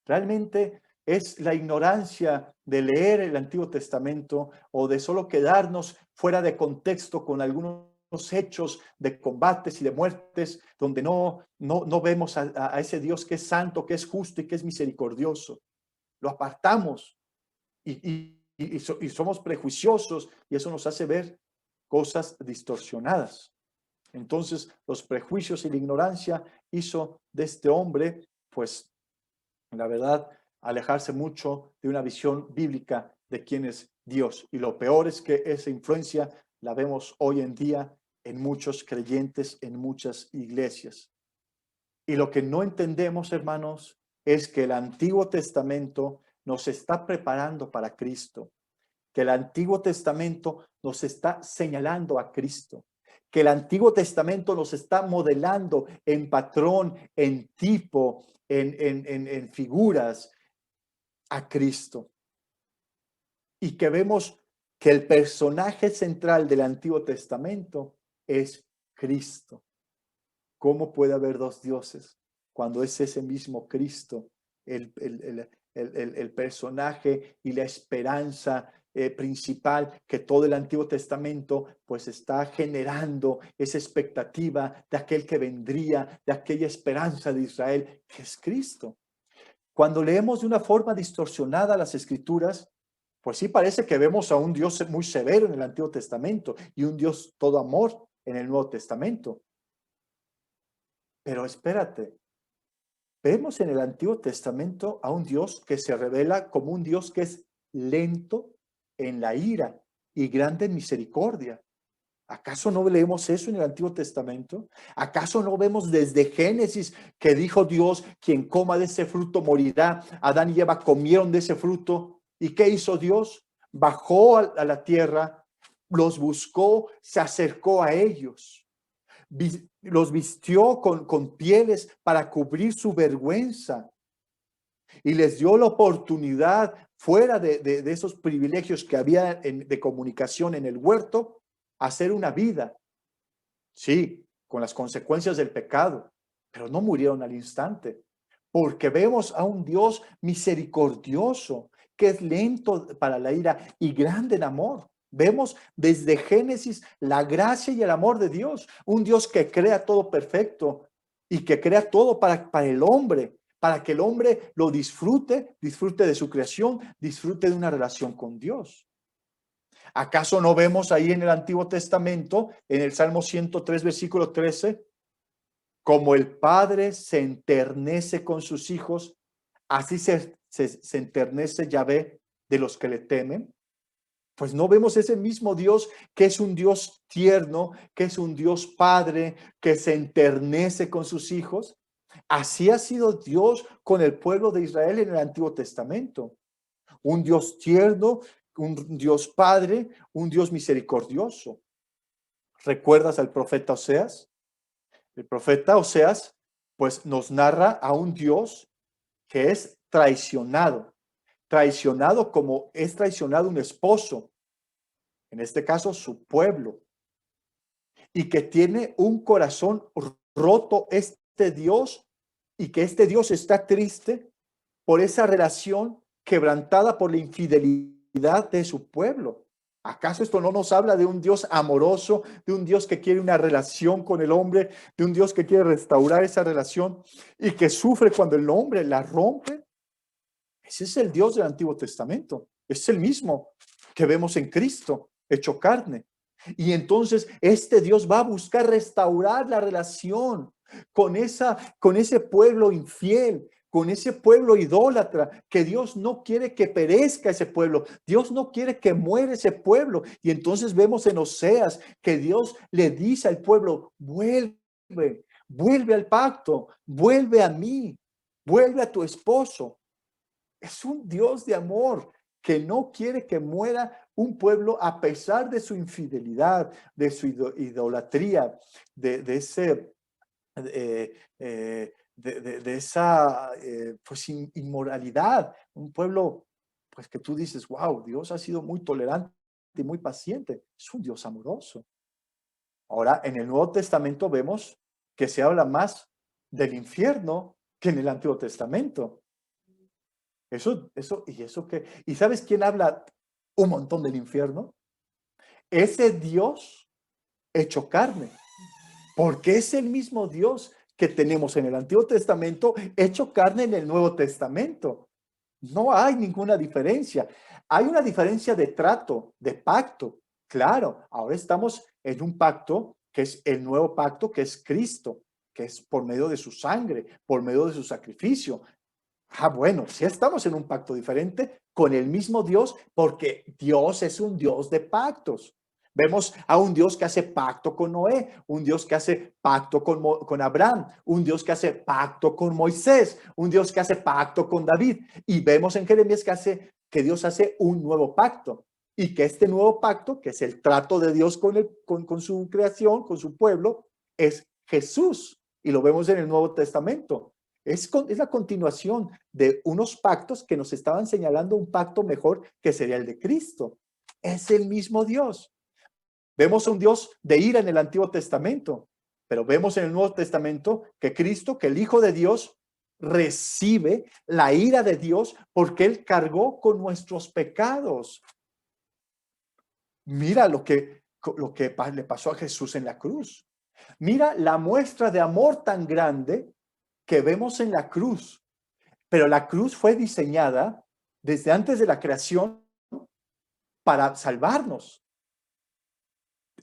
Realmente es la ignorancia de leer el Antiguo Testamento o de solo quedarnos fuera de contexto con algunos hechos de combates y de muertes donde no vemos a ese Dios que es santo, que es justo y que es misericordioso. Lo apartamos y somos prejuiciosos y eso nos hace ver cosas distorsionadas. Entonces, los prejuicios y la ignorancia hizo de este hombre, pues, la verdad, alejarse mucho de una visión bíblica de quién es Dios. Y lo peor es que esa influencia la vemos hoy en día en muchos creyentes, en muchas iglesias. Y lo que no entendemos, hermanos, es que el Antiguo Testamento nos está preparando para Cristo, que el Antiguo Testamento nos está señalando a Cristo, que el Antiguo Testamento nos está modelando en patrón, en tipo, en figuras a Cristo. Y que vemos que el personaje central del Antiguo Testamento es Cristo. ¿Cómo puede haber dos dioses cuando es ese mismo Cristo el personaje y la esperanza principal que todo el Antiguo Testamento pues está generando esa expectativa de aquel que vendría, de aquella esperanza de Israel, que es Cristo? Cuando leemos de una forma distorsionada las Escrituras, pues sí parece que vemos a un Dios muy severo en el Antiguo Testamento y un Dios todo amor en el Nuevo Testamento. Pero espérate, vemos en el Antiguo Testamento a un Dios que se revela como un Dios que es lento en la ira y grande en misericordia. ¿Acaso no leemos eso en el Antiguo Testamento? ¿Acaso no vemos desde Génesis que dijo Dios, quien coma de ese fruto morirá? Adán y Eva comieron de ese fruto. ¿Y qué hizo Dios? Bajó a la tierra, los buscó, se acercó a ellos, los vistió con pieles para cubrir su vergüenza y les dio la oportunidad, fuera de esos privilegios que había de comunicación en el huerto, hacer una vida, sí, con las consecuencias del pecado, pero no murieron al instante, porque vemos a un Dios misericordioso, que es lento para la ira y grande en amor. Vemos desde Génesis la gracia y el amor de Dios, un Dios que crea todo perfecto y que crea todo para el hombre, para que el hombre lo disfrute de su creación, disfrute de una relación con Dios. ¿Acaso no vemos ahí en el Antiguo Testamento, en el Salmo 103, versículo 13, como el Padre se enternece con sus hijos, así se enternece Yahvé de los que le temen? Pues no vemos ese mismo Dios que es un Dios tierno, que es un Dios Padre, que se enternece con sus hijos. Así ha sido Dios con el pueblo de Israel en el Antiguo Testamento. Un Dios tierno, un Dios Padre, un Dios misericordioso. ¿Recuerdas al profeta Oseas? El profeta Oseas, pues nos narra a un Dios que es traicionado como es traicionado un esposo, en este caso su pueblo, y que tiene un corazón roto este Dios, y que este Dios está triste por esa relación quebrantada por la infidelidad de su pueblo. ¿Acaso esto no nos habla de un Dios amoroso, de un Dios que quiere una relación con el hombre, de un Dios que quiere restaurar esa relación y que sufre cuando el hombre la rompe? Ese es el Dios del Antiguo Testamento. Es el mismo que vemos en Cristo, hecho carne. Y entonces este Dios va a buscar restaurar la relación con ese pueblo infiel, con ese pueblo idólatra, que Dios no quiere que perezca ese pueblo. Dios no quiere que muera ese pueblo. Y entonces vemos en Oseas que Dios le dice al pueblo, vuelve al pacto, vuelve a mí, vuelve a tu esposo. Es un Dios de amor que no quiere que muera un pueblo a pesar de su infidelidad, de su idolatría, de ese, de esa pues inmoralidad. Un pueblo pues que tú dices, wow, Dios ha sido muy tolerante y muy paciente. Es un Dios amoroso. Ahora, en el Nuevo Testamento vemos que se habla más del infierno que en el Antiguo Testamento. ¿Y sabes quién habla un montón del infierno? Ese Dios hecho carne, porque es el mismo Dios que tenemos en el Antiguo Testamento, hecho carne en el Nuevo Testamento. No hay ninguna diferencia. Hay una diferencia de trato, de pacto. Claro, ahora estamos en un pacto que es el nuevo pacto, que es Cristo, que es por medio de su sangre, por medio de su sacrificio. Bueno, sí estamos en un pacto diferente con el mismo Dios, porque Dios es un Dios de pactos. Vemos a un Dios que hace pacto con Noé, un Dios que hace pacto con Abraham, un Dios que hace pacto con Moisés, un Dios que hace pacto con David. Y vemos en Jeremías que Dios hace un nuevo pacto, y que este nuevo pacto, que es el trato de Dios con su creación, con su pueblo, es Jesús. Y lo vemos en el Nuevo Testamento. Es la continuación de unos pactos que nos estaban señalando un pacto mejor, que sería el de Cristo. Es el mismo Dios. Vemos un Dios de ira en el Antiguo Testamento, pero vemos en el Nuevo Testamento que Cristo, que el Hijo de Dios, recibe la ira de Dios porque Él cargó con nuestros pecados. Mira lo que le pasó a Jesús en la cruz. Mira la muestra de amor tan grande que vemos en la cruz. Pero la cruz fue diseñada desde antes de la creación para salvarnos.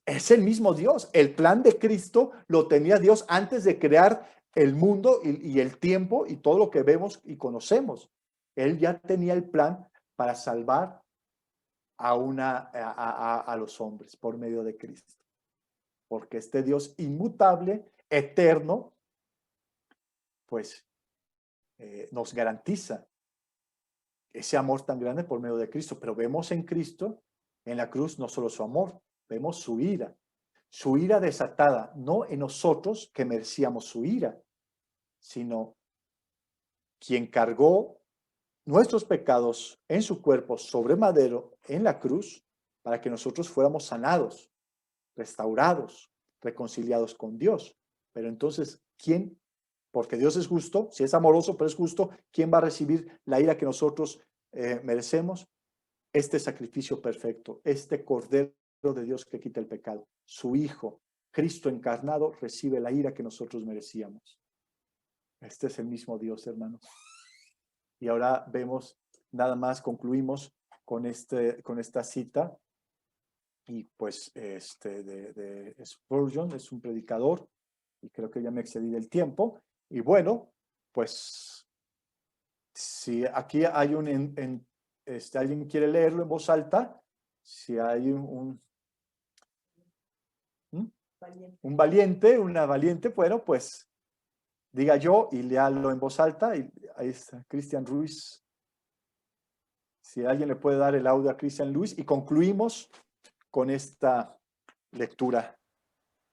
Es el mismo Dios. El plan de Cristo lo tenía Dios antes de crear el mundo y el tiempo y todo lo que vemos y conocemos. Él ya tenía el plan para salvar a los hombres por medio de Cristo. Porque este Dios inmutable, eterno, pues nos garantiza ese amor tan grande por medio de Cristo. Pero vemos en Cristo, en la cruz, no solo su amor, vemos su ira desatada, no en nosotros que merecíamos su ira, sino quien cargó nuestros pecados en su cuerpo sobre madero en la cruz para que nosotros fuéramos sanados, restaurados, reconciliados con Dios. Pero entonces, ¿quién? Porque Dios es justo, si es amoroso, pero es justo, ¿quién va a recibir la ira que nosotros merecemos? Este sacrificio perfecto, este Cordero de Dios que quita el pecado, su Hijo, Cristo encarnado, recibe la ira que nosotros merecíamos. Este es el mismo Dios, hermanos. Y ahora vemos, nada más concluimos con esta cita. Y pues de Spurgeon, es un predicador, y creo que ya me excedí del tiempo. Y bueno, pues si aquí hay alguien quiere leerlo en voz alta, si hay un valiente, una valiente, bueno, pues diga yo y léalo en voz alta. Y ahí está Cristian Ruiz. Si alguien le puede dar el audio a Cristian Ruiz, y concluimos con esta lectura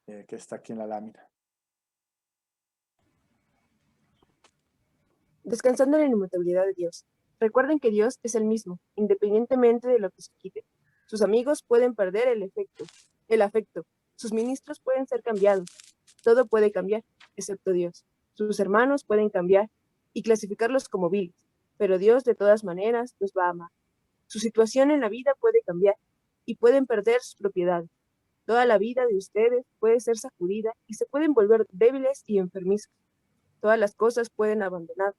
que está aquí en la lámina. Descansando en la inmutabilidad de Dios. Recuerden que Dios es el mismo, independientemente de lo que se quite. Sus amigos pueden perder el afecto. Sus ministros pueden ser cambiados. Todo puede cambiar, excepto Dios. Sus hermanos pueden cambiar y clasificarlos como viles, pero Dios de todas maneras los va a amar. Su situación en la vida puede cambiar y pueden perder sus propiedades. Toda la vida de ustedes puede ser sacudida y se pueden volver débiles y enfermizos. Todas las cosas pueden abandonar,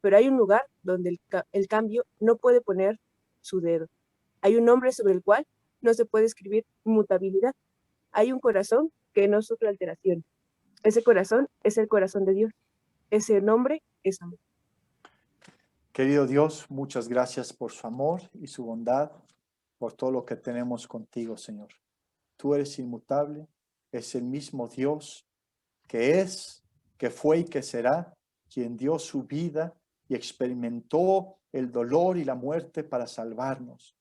pero hay un lugar donde el cambio no puede poner su dedo. Hay un nombre sobre el cual no se puede escribir inmutabilidad. Hay un corazón que no sufre alteración. Ese corazón es el corazón de Dios. Ese nombre es amor. Querido Dios, muchas gracias por su amor y su bondad, por todo lo que tenemos contigo, Señor. Tú eres inmutable, es el mismo Dios que es, que fue y que será, quien dio su vida y experimentó el dolor y la muerte para salvarnos.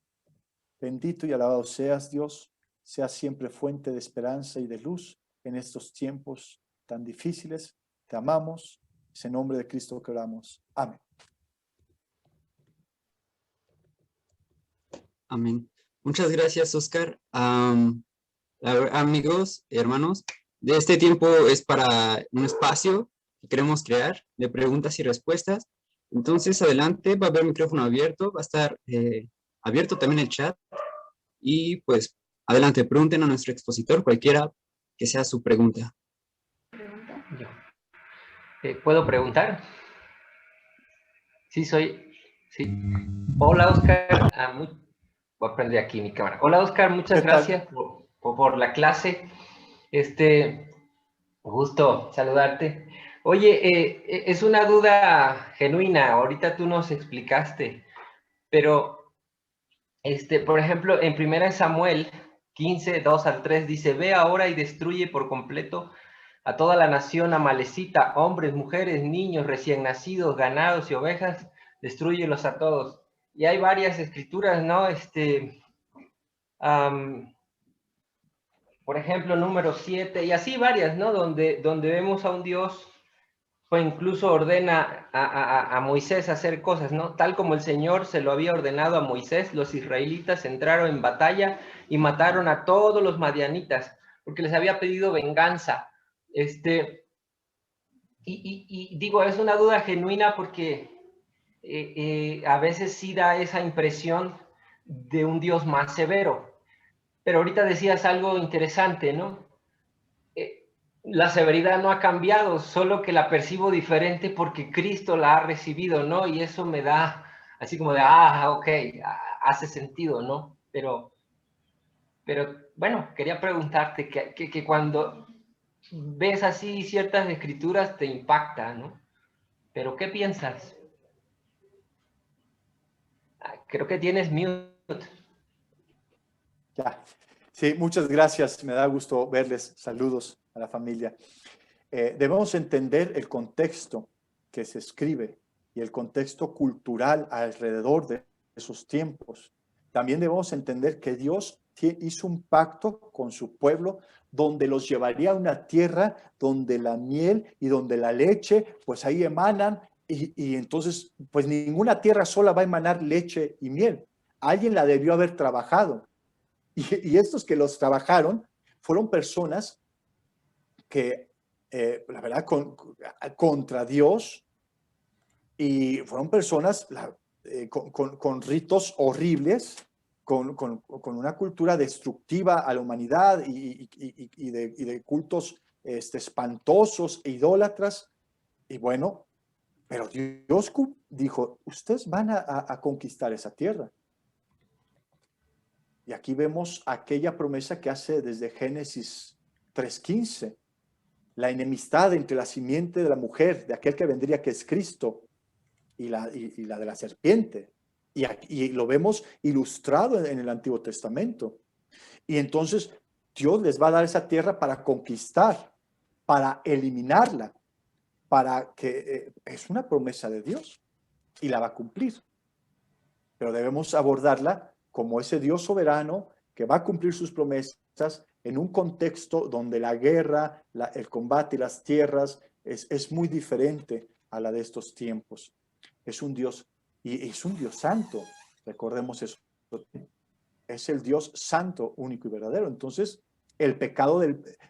Bendito y alabado seas, Dios, seas siempre fuente de esperanza y de luz en estos tiempos tan difíciles. Te amamos, es en nombre de Cristo que oramos. Amén. Amén. Muchas gracias, Oscar. Amigos, hermanos, de este tiempo es para un espacio que queremos crear de preguntas y respuestas. Entonces, adelante, va a haber micrófono abierto, va a estar abierto también el chat. Y pues, adelante, pregunten a nuestro expositor cualquiera que sea su pregunta. Yo. ¿Puedo preguntar? Sí, sí. Hola, Oscar. Voy a prender aquí mi cámara. Hola, Oscar. Muchas gracias por la clase. Gusto saludarte. Oye, es una duda genuina. Ahorita tú nos explicaste. Pero, por ejemplo, en 1 Samuel 15, 2 al 3 dice: Ve ahora y destruye por completo a toda la nación amalecita, hombres, mujeres, niños, recién nacidos, ganados y ovejas, destrúyelos a todos. Y hay varias escrituras, ¿no? Por ejemplo, número 7, y así varias, ¿no? Donde vemos a un Dios pues incluso ordena a Moisés hacer cosas, ¿no? Tal como el Señor se lo había ordenado a Moisés, los israelitas entraron en batalla y mataron a todos los madianitas, porque les había pedido venganza. Y digo, es una duda genuina porque a veces sí da esa impresión de un Dios más severo. Pero ahorita decías algo interesante, ¿no? La severidad no ha cambiado, solo que la percibo diferente porque Cristo la ha recibido, ¿no? Y eso me da así como de, ok, hace sentido, ¿no? Pero bueno, quería preguntarte que cuando ves así ciertas escrituras te impacta, ¿no? Pero ¿qué piensas? Creo que tienes mute. Ya. Sí, muchas gracias. Me da gusto verles. Saludos a la familia. Debemos entender el contexto que se escribe y el contexto cultural alrededor de esos tiempos. También debemos entender que Dios hizo un pacto con su pueblo donde los llevaría a una tierra donde la miel y donde la leche, pues ahí emanan y entonces, pues ninguna tierra sola va a emanar leche y miel. Alguien la debió haber trabajado. Y estos que los trabajaron fueron personas que, la verdad, contra Dios, y fueron personas con ritos horribles, con una cultura destructiva a la humanidad y de cultos espantosos e idólatras. Y bueno, pero Dios dijo, ustedes van a conquistar esa tierra. Y aquí vemos aquella promesa que hace desde Génesis 3:15, la enemistad entre la simiente de la mujer, de aquel que vendría, que es Cristo, y la de la serpiente. Y lo vemos ilustrado en el Antiguo Testamento. Y entonces Dios les va a dar esa tierra para conquistar, para eliminarla, para que es una promesa de Dios y la va a cumplir. Pero debemos abordarla como ese Dios soberano que va a cumplir sus promesas en un contexto donde la guerra, el combate y las tierras es muy diferente a la de estos tiempos. Es un Dios, y es un Dios santo, recordemos eso. Es el Dios santo, único y verdadero. Entonces, el pecado,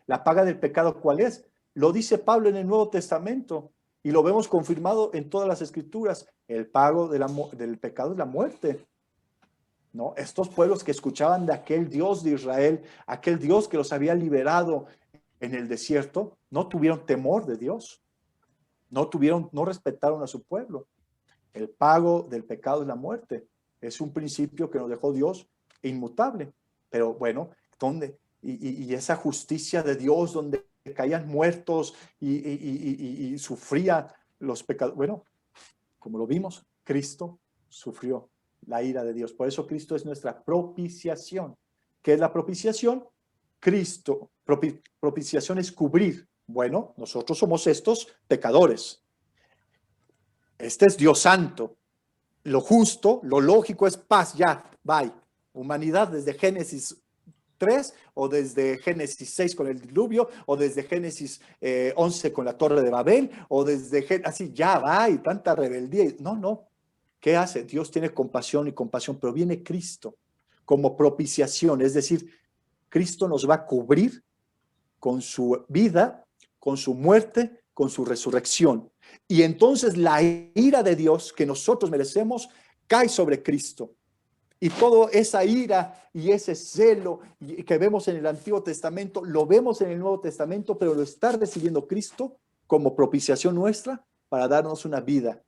la paga del pecado, ¿cuál es? Lo dice Pablo en el Nuevo Testamento y lo vemos confirmado en todas las escrituras. El pago del pecado es la muerte. ¿No? Estos pueblos que escuchaban de aquel Dios de Israel, aquel Dios que los había liberado en el desierto, no tuvieron temor de Dios, no respetaron a su pueblo. El pago del pecado es la muerte. Es un principio que nos dejó Dios inmutable. Pero bueno, ¿dónde? Y esa justicia de Dios donde caían muertos y sufría los pecados. Bueno, como lo vimos, Cristo sufrió la ira de Dios. Por eso Cristo es nuestra propiciación. ¿Qué es la propiciación? Cristo, propiciación es cubrir. Bueno, nosotros somos estos pecadores. Este es Dios santo. Lo justo, lo lógico es paz, ya, bye. Humanidad desde Génesis 3 o desde Génesis 6 con el diluvio o desde Génesis 11 con la torre de Babel o desde así ya va y tanta rebeldía. No. ¿Qué hace? Dios tiene compasión y compasión, pero viene Cristo como propiciación, es decir, Cristo nos va a cubrir con su vida, con su muerte, con su resurrección. Y entonces la ira de Dios que nosotros merecemos cae sobre Cristo. Y toda esa ira y ese celo que vemos en el Antiguo Testamento, lo vemos en el Nuevo Testamento, pero lo está recibiendo Cristo como propiciación nuestra para darnos una vida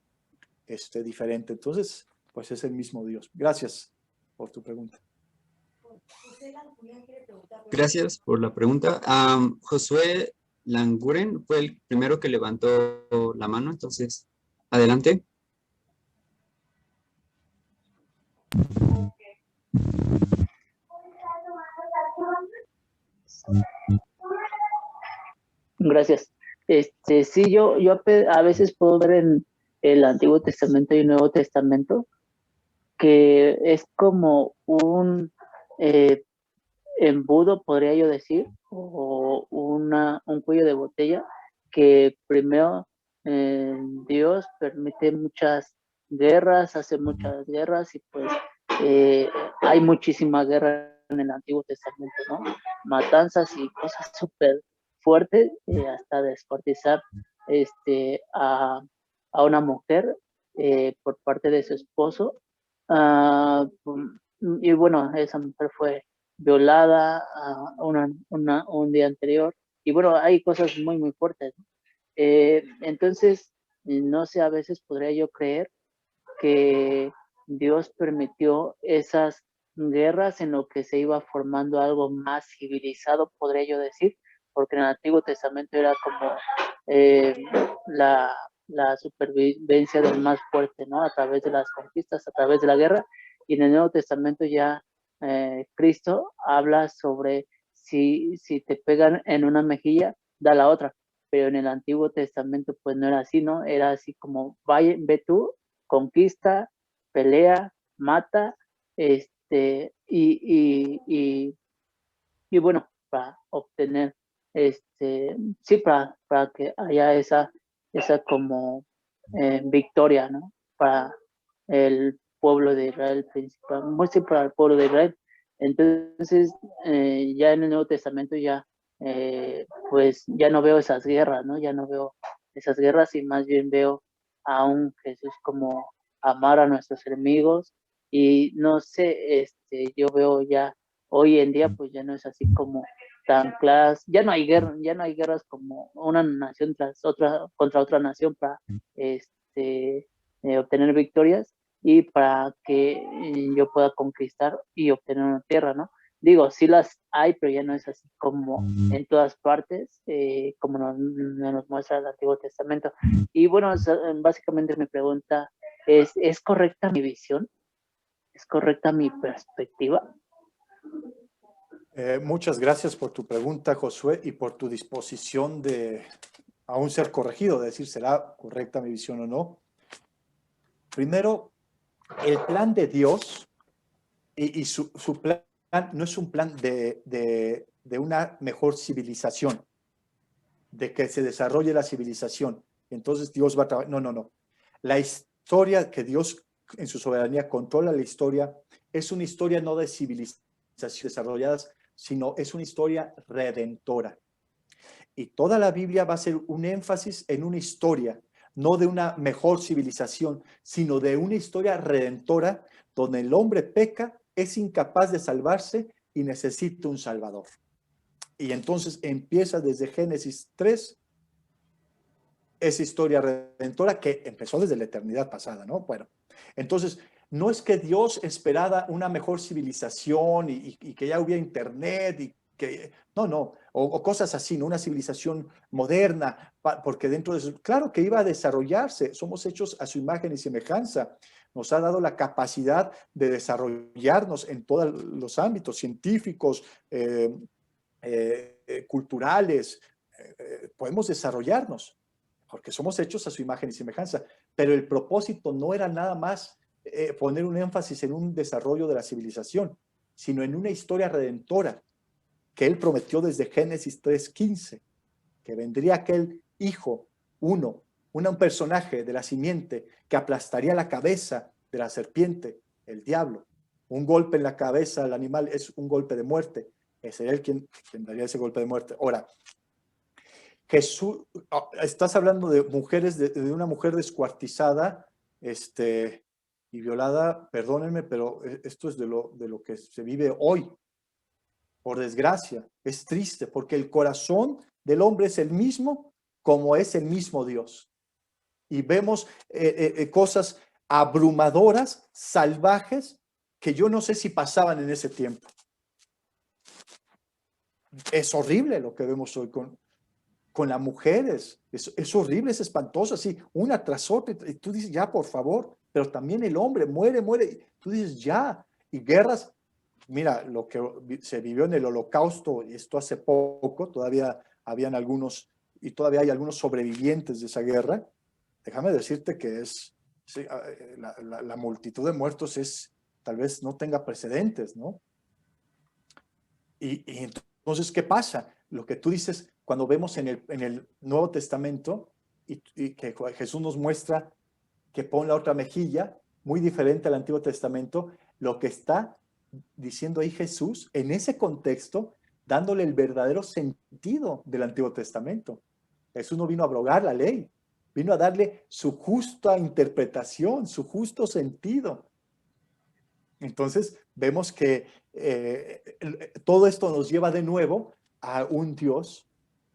diferente. Entonces, pues es el mismo Dios. Gracias por tu pregunta. Gracias por la pregunta. Josué Languren fue el primero que levantó la mano, entonces, adelante. Gracias. Sí, yo a veces puedo ver en el Antiguo Testamento y el Nuevo Testamento que es como un embudo, podría yo decir, o un cuello de botella, que primero Dios permite muchas guerras, hace muchas guerras y pues hay muchísima guerra en el Antiguo Testamento, ¿no? Matanzas y cosas súper fuertes, hasta descuartizar a una mujer por parte de su esposo. Ah, y bueno, esa mujer fue violada un día anterior. Y bueno, hay cosas muy, muy fuertes, ¿no? Entonces, no sé, a veces podría yo creer que Dios permitió esas guerras en lo que se iba formando algo más civilizado, podría yo decir, porque en el Antiguo Testamento era como eh, la, la supervivencia del más fuerte, ¿no? A través de las conquistas, a través de la guerra, y en el Nuevo Testamento ya Cristo habla sobre si te pegan en una mejilla, da la otra, pero en el Antiguo Testamento pues no era así, ¿no? Era así como, vaya, ve tú, conquista, pelea, mata, y bueno, para obtener, sí, para que haya esa como victoria, ¿no? Para el pueblo de Israel principal, muy sí, para el pueblo de Israel. Entonces, ya en el Nuevo Testamento ya, pues ya no veo esas guerras, ¿no? Ya no veo esas guerras y más bien veo a un Jesús como amar a nuestros enemigos y no sé, yo veo ya hoy en día pues ya no es así como tan claras, ya no hay guerra, ya no hay guerras como una nación tras otra contra otra nación para obtener victorias y para que yo pueda conquistar y obtener una tierra, ¿no? Digo, sí las hay, pero ya no es así como en todas partes, como nos muestra el Antiguo Testamento. Y bueno, básicamente mi pregunta ¿es correcta mi visión? ¿Es correcta mi perspectiva? Muchas gracias por tu pregunta, Josué, y por tu disposición de aún ser corregido, de decir, ¿será correcta mi visión o no? Primero, el plan de Dios y su plan no es un plan de una mejor civilización, de que se desarrolle la civilización. Entonces Dios va a trabajar. No, no, no. La historia que Dios en su soberanía controla la historia es una historia no de civilizaciones desarrolladas, sino es una historia redentora. Y toda la Biblia va a ser un énfasis en una historia, no de una mejor civilización, sino de una historia redentora donde el hombre peca, es incapaz de salvarse y necesita un salvador. Y entonces empieza desde Génesis 3 esa historia redentora que empezó desde la eternidad pasada, ¿no? Bueno, entonces no es que Dios esperaba una mejor civilización y que ya hubiera internet y que, no, o cosas así, ¿no? Una civilización moderna, porque dentro de eso, claro que iba a desarrollarse, somos hechos a su imagen y semejanza, nos ha dado la capacidad de desarrollarnos en todos los ámbitos científicos, culturales, podemos desarrollarnos porque somos hechos a su imagen y semejanza, pero el propósito no era nada más poner un énfasis en un desarrollo de la civilización, sino en una historia redentora que él prometió desde Génesis 3:15, que vendría aquel hijo, un personaje de la simiente que aplastaría la cabeza de la serpiente, el diablo. Un golpe en la cabeza del animal es un golpe de muerte. Sería él quien daría ese golpe de muerte. Ahora, Jesús, estás hablando de mujeres, de una mujer descuartizada, y violada, perdónenme, pero esto es de lo que se vive hoy, por desgracia. Es triste, porque el corazón del hombre es el mismo como es el mismo Dios. Y vemos cosas abrumadoras, salvajes, que yo no sé si pasaban en ese tiempo. Es horrible lo que vemos hoy con las mujeres. Es horrible, es espantoso, así, una tras otra, y tú dices, ya, por favor, pero también el hombre muere, y tú dices, ya, y guerras, mira, lo que se vivió en el Holocausto, y esto hace poco, todavía habían algunos, y todavía hay algunos sobrevivientes de esa guerra, déjame decirte que sí, la multitud de muertos tal vez no tenga precedentes, ¿no? Y entonces, ¿qué pasa? Lo que tú dices, cuando vemos en el Nuevo Testamento, y que Jesús nos muestra que pon la otra mejilla, muy diferente al Antiguo Testamento, lo que está diciendo ahí Jesús en ese contexto, dándole el verdadero sentido del Antiguo Testamento. Jesús no vino a abrogar la ley, vino a darle su justa interpretación, su justo sentido. Entonces vemos que todo esto nos lleva de nuevo a un Dios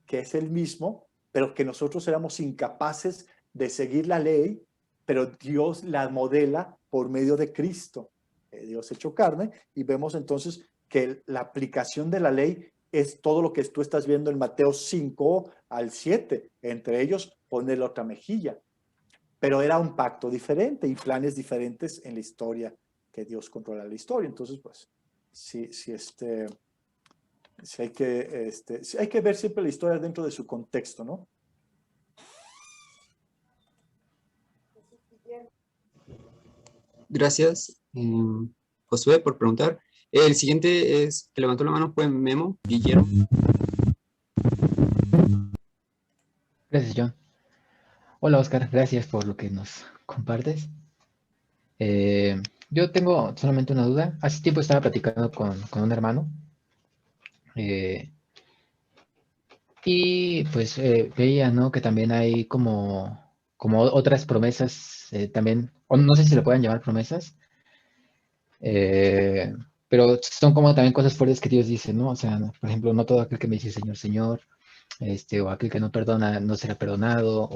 que es el mismo, pero que nosotros éramos incapaces de seguir la ley, pero Dios la modela por medio de Cristo, Dios hecho carne, y vemos entonces que la aplicación de la ley es todo lo que tú estás viendo en Mateo 5 al 7, entre ellos poner la otra mejilla. Pero era un pacto diferente y planes diferentes en la historia, que Dios controla la historia. Entonces, pues, sí hay que ver siempre la historia dentro de su contexto, ¿no? Gracias, Josué, por preguntar. El siguiente es, que levantó la mano, fue Memo, Guillermo. Gracias, John. Hola, Oscar. Gracias por lo que nos compartes. Yo tengo solamente una duda. Hace tiempo estaba platicando con un hermano. Y pues veía, ¿no? Que también hay como otras promesas también, o no sé si le pueden llamar promesas, pero son como también cosas fuertes que Dios dice, ¿no? O sea, por ejemplo, no todo aquel que me dice Señor, Señor, o aquel que no perdona no será perdonado,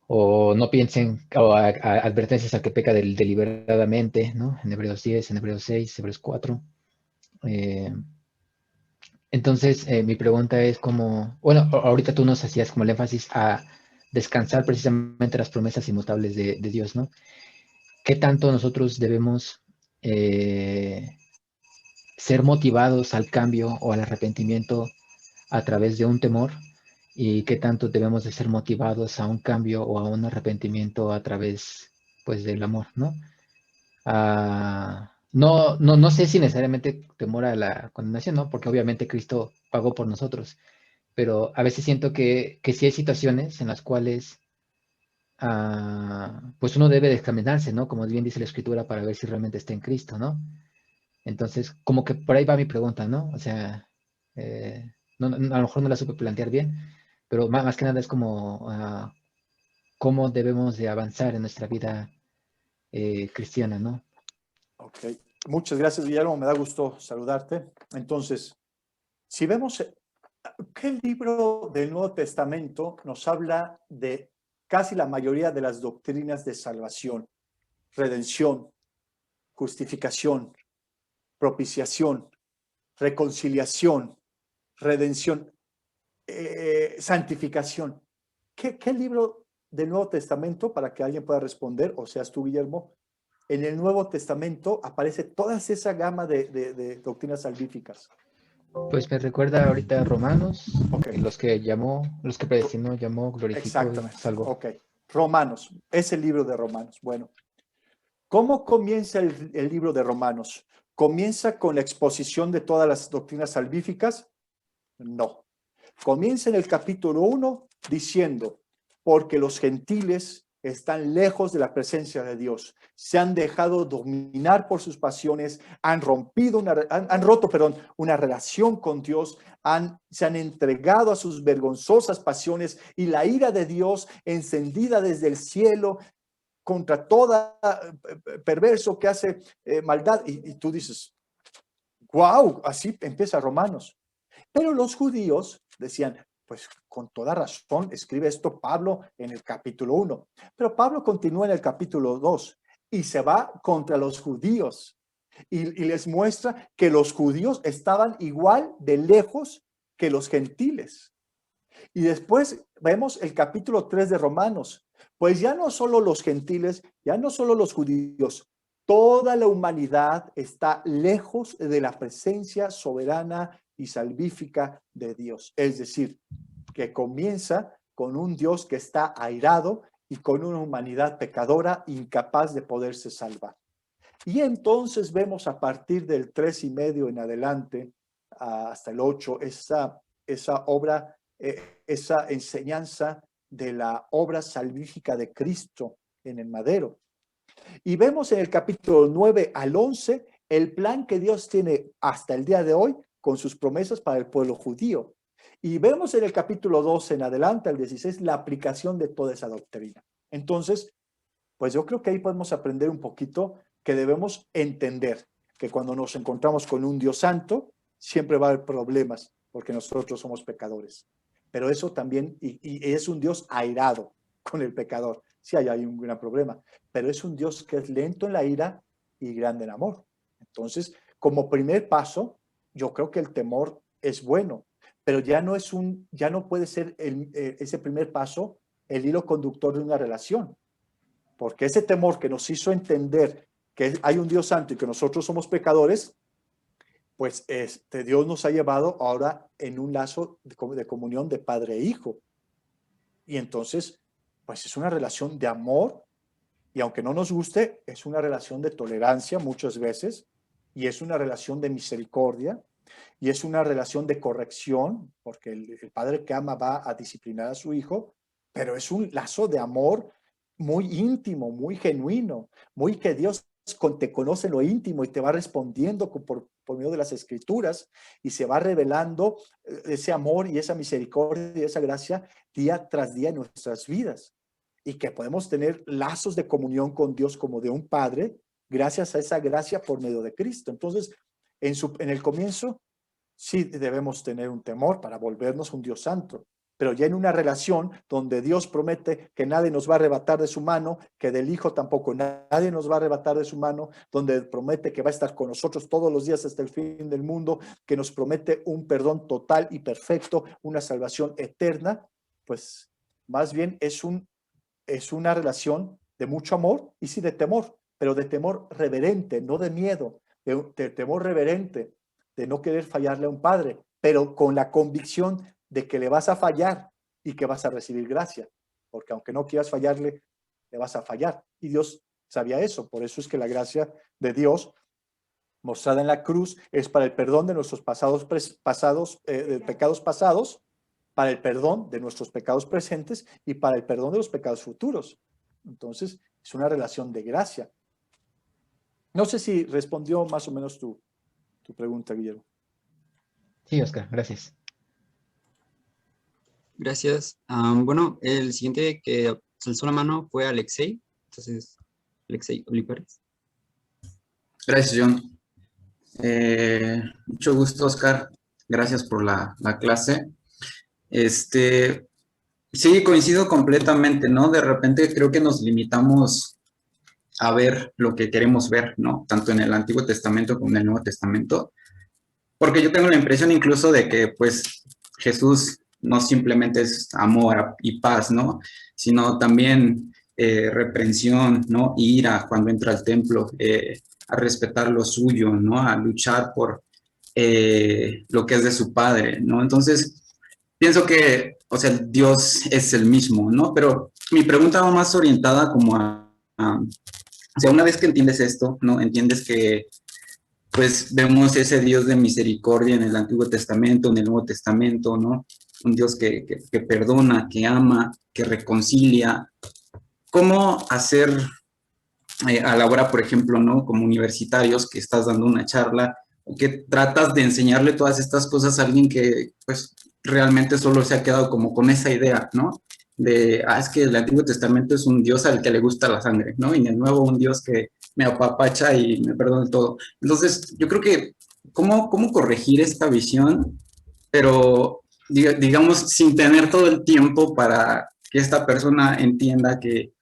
o no piensen, advertencias al que peca deliberadamente, ¿no? En Hebreos 10, en Hebreos 6, Hebreos 4. Entonces, mi pregunta es como, bueno, ahorita tú nos hacías como el énfasis a descansar precisamente las promesas inmutables de Dios, ¿no? ¿Qué tanto nosotros debemos ser motivados al cambio o al arrepentimiento a través de un temor? ¿Y qué tanto debemos de ser motivados a un cambio o a un arrepentimiento a través, pues, del amor, ¿no? No sé si necesariamente temor a la condenación, ¿no? Porque obviamente Cristo pagó por nosotros, pero a veces siento que sí hay situaciones en las cuales pues uno debe de examinarse, ¿no? Como bien dice la Escritura, para ver si realmente está en Cristo, ¿no? Entonces, como que por ahí va mi pregunta, ¿no? O sea, a lo mejor no la supe plantear bien, pero más que nada es como cómo debemos de avanzar en nuestra vida cristiana, ¿no? Ok. Muchas gracias, Guillermo. Me da gusto saludarte. Entonces, si vemos qué libro del Nuevo Testamento nos habla de casi la mayoría de las doctrinas de salvación, redención, justificación, propiciación, reconciliación, redención, santificación. ¿Qué libro del Nuevo Testamento, para que alguien pueda responder, o seas tú, Guillermo, en el Nuevo Testamento aparece toda esa gama de doctrinas salvíficas? Pues me recuerda ahorita a Romanos, Ok. los que predestinó, llamó, glorificó y Exactamente. salvó. Ok. Romanos, es el libro de Romanos. Bueno, ¿cómo comienza el libro de Romanos? ¿Comienza con la exposición de todas las doctrinas salvíficas? No. Comienza en el capítulo 1 diciendo, porque los gentiles están lejos de la presencia de Dios, se han dejado dominar por sus pasiones, han roto una relación con Dios, se han entregado a sus vergonzosas pasiones, y la ira de Dios, encendida desde el cielo contra toda perverso que hace maldad. Y tú dices, wow, así empieza Romanos. Pero los judíos decían, pues con toda razón, escribe esto Pablo en el capítulo 1. Pero Pablo continúa en el capítulo 2 y se va contra los judíos y les muestra que los judíos estaban igual de lejos que los gentiles. Y después vemos el capítulo 3 de Romanos. Pues ya no solo los gentiles, ya no solo los judíos, toda la humanidad está lejos de la presencia soberana y salvífica de Dios. Es decir, que comienza con un Dios que está airado y con una humanidad pecadora incapaz de poderse salvar. Y entonces vemos a partir del 3:5 en adelante hasta el 8 esa obra, esa enseñanza de la obra salvífica de Cristo en el madero. Y vemos en el capítulo 9 al 11 el plan que Dios tiene hasta el día de hoy con sus promesas para el pueblo judío. Y vemos en el capítulo 12 en adelante, al 16, la aplicación de toda esa doctrina. Entonces, pues yo creo que ahí podemos aprender un poquito que debemos entender que cuando nos encontramos con un Dios santo, siempre va a haber problemas, porque nosotros somos pecadores. Pero eso también, y es un Dios airado con el pecador. Sí, hay un gran problema, pero es un Dios que es lento en la ira y grande en amor. Entonces, como primer paso, yo creo que el temor es bueno, pero ya no puede ser ese primer paso el hilo conductor de una relación, porque ese temor que nos hizo entender que hay un Dios santo y que nosotros somos pecadores, pues Dios nos ha llevado ahora en un lazo de comunión de padre e hijo. Y entonces, pues es una relación de amor, y aunque no nos guste, es una relación de tolerancia muchas veces, y es una relación de misericordia, y es una relación de corrección, porque el padre que ama va a disciplinar a su hijo, pero es un lazo de amor muy íntimo, muy genuino, muy que Dios te conoce lo íntimo y te va respondiendo por medio de las escrituras, y se va revelando ese amor y esa misericordia y esa gracia día tras día en nuestras vidas, y que podemos tener lazos de comunión con Dios como de un padre gracias a esa gracia por medio de Cristo. Entonces, en el comienzo sí debemos tener un temor para volvernos un Dios santo, pero ya en una relación donde Dios promete que nadie nos va a arrebatar de su mano, que del Hijo tampoco nadie nos va a arrebatar de su mano, donde promete que va a estar con nosotros todos los días hasta el fin del mundo, que nos promete un perdón total y perfecto, una salvación eterna, pues más bien es una relación de mucho amor y sí de temor, pero de temor reverente, no de miedo, de temor reverente, de no querer fallarle a un padre, pero con la convicción de que le vas a fallar y que vas a recibir gracia, porque aunque no quieras fallarle, le vas a fallar. Y Dios sabía eso, por eso es que la gracia de Dios mostrada en la cruz es para el perdón de nuestros pecados pasados, para el perdón de nuestros pecados presentes y para el perdón de los pecados futuros. Entonces, es una relación de gracia. No sé si respondió más o menos tu pregunta, Guillermo. Sí, Oscar, gracias. Gracias. Bueno, el siguiente que se alzó la mano fue Alexei. Entonces, Alexei Olivares. Gracias, John. Mucho gusto, Oscar. Gracias por la clase. Sí, coincido completamente, ¿no? De repente creo que nos limitamos a ver lo que queremos ver, ¿no? Tanto en el Antiguo Testamento como en el Nuevo Testamento. Porque yo tengo la impresión incluso de que, pues, Jesús no simplemente es amor y paz, ¿no? Sino también reprensión, ¿no? Ira cuando entra al templo, a respetar lo suyo, ¿no? A luchar por lo que es de su padre, ¿no? Entonces, pienso que, o sea, Dios es el mismo, ¿no? Pero mi pregunta va más orientada como o sea, una vez que entiendes esto, ¿no? Entiendes que pues vemos ese Dios de misericordia en el Antiguo Testamento, en el Nuevo Testamento, ¿no? Un Dios que perdona, que ama, que reconcilia. ¿Cómo hacer a la hora, por ejemplo, ¿no? Como universitarios que estás dando una charla o que tratas de enseñarle todas estas cosas a alguien que, pues, realmente solo se ha quedado como con esa idea, ¿no? Es que el Antiguo Testamento es un Dios al que le gusta la sangre, ¿no? Y en el Nuevo un Dios que me apapacha y me perdona todo. Entonces, yo creo que, ¿cómo corregir esta visión? Pero, digamos, sin tener todo el tiempo para que esta persona entienda que,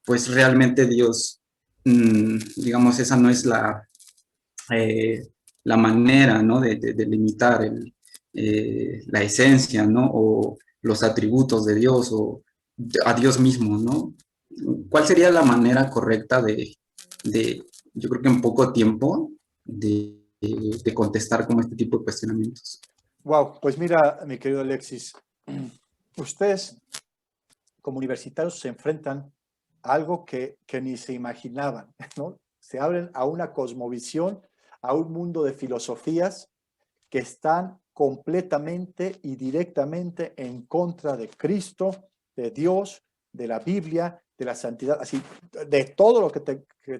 pues, realmente Dios, digamos, esa no es la manera, ¿no? De limitar la esencia, ¿no? O los atributos de Dios o a Dios mismo, ¿no? ¿Cuál sería la manera correcta yo creo que en poco tiempo, de contestar como este tipo de cuestionamientos? Wow, pues mira, mi querido Alexis, ustedes como universitarios se enfrentan a algo que ni se imaginaban, ¿no? Se abren a una cosmovisión, a un mundo de filosofías que están completamente y directamente en contra de Cristo de Dios, de la Biblia, de la santidad, así, de todo lo que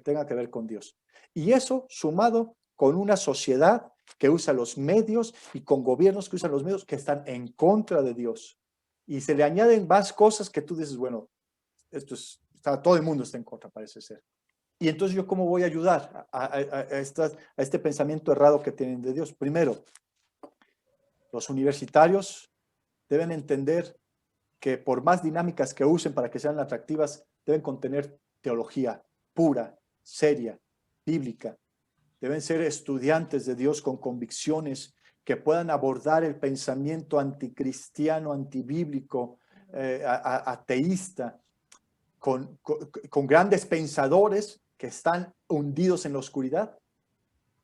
tenga que ver con Dios. Y eso sumado con una sociedad que usa los medios y con gobiernos que usan los medios que están en contra de Dios. Y se le añaden más cosas que tú dices, bueno, todo el mundo está en contra, parece ser. Y entonces, ¿yo cómo voy a ayudar a este pensamiento errado que tienen de Dios? Primero, los universitarios deben entender que por más dinámicas que usen para que sean atractivas, deben contener teología pura, seria, bíblica. Deben ser estudiantes de Dios con convicciones que puedan abordar el pensamiento anticristiano, antibíblico, ateísta, con grandes pensadores que están hundidos en la oscuridad,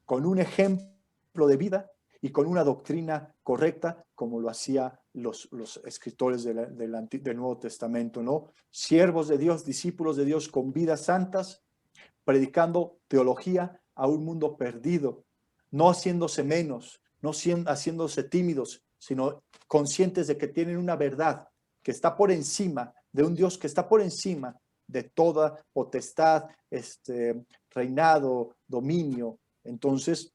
con un ejemplo de vida y con una doctrina correcta, como lo hacía los escritores del Nuevo Testamento, ¿no? Siervos de Dios, discípulos de Dios con vidas santas, predicando teología a un mundo perdido, no haciéndose menos, no haciéndose tímidos, sino conscientes de que tienen una verdad que está por encima, de un Dios que está por encima de toda potestad, reinado, dominio. Entonces,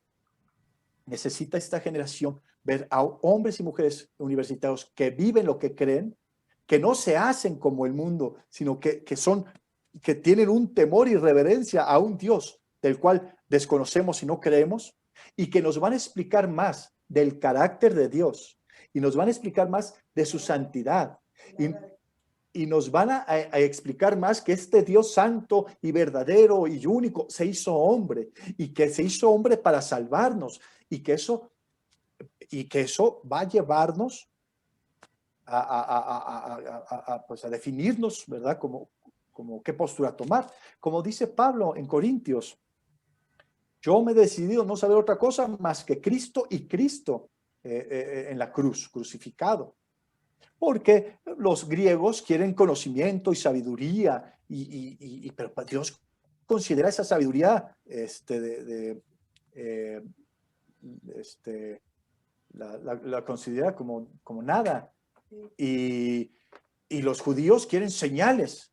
necesita esta generación ver a hombres y mujeres universitarios que viven lo que creen, que no se hacen como el mundo, sino que tienen un temor y reverencia a un Dios del cual desconocemos y no creemos, y que nos van a explicar más del carácter de Dios, y nos van a explicar más de su santidad, y nos van a explicar más que este Dios santo y verdadero y único se hizo hombre, y que se hizo hombre para salvarnos, y que eso va a llevarnos pues a definirnos, ¿verdad? Como qué postura tomar. Como dice Pablo en Corintios, yo me he decidido no saber otra cosa más que Cristo y Cristo en la cruz, crucificado. Porque los griegos quieren conocimiento y sabiduría, pero Dios considera esa sabiduría la considera como nada. Y los judíos quieren señales.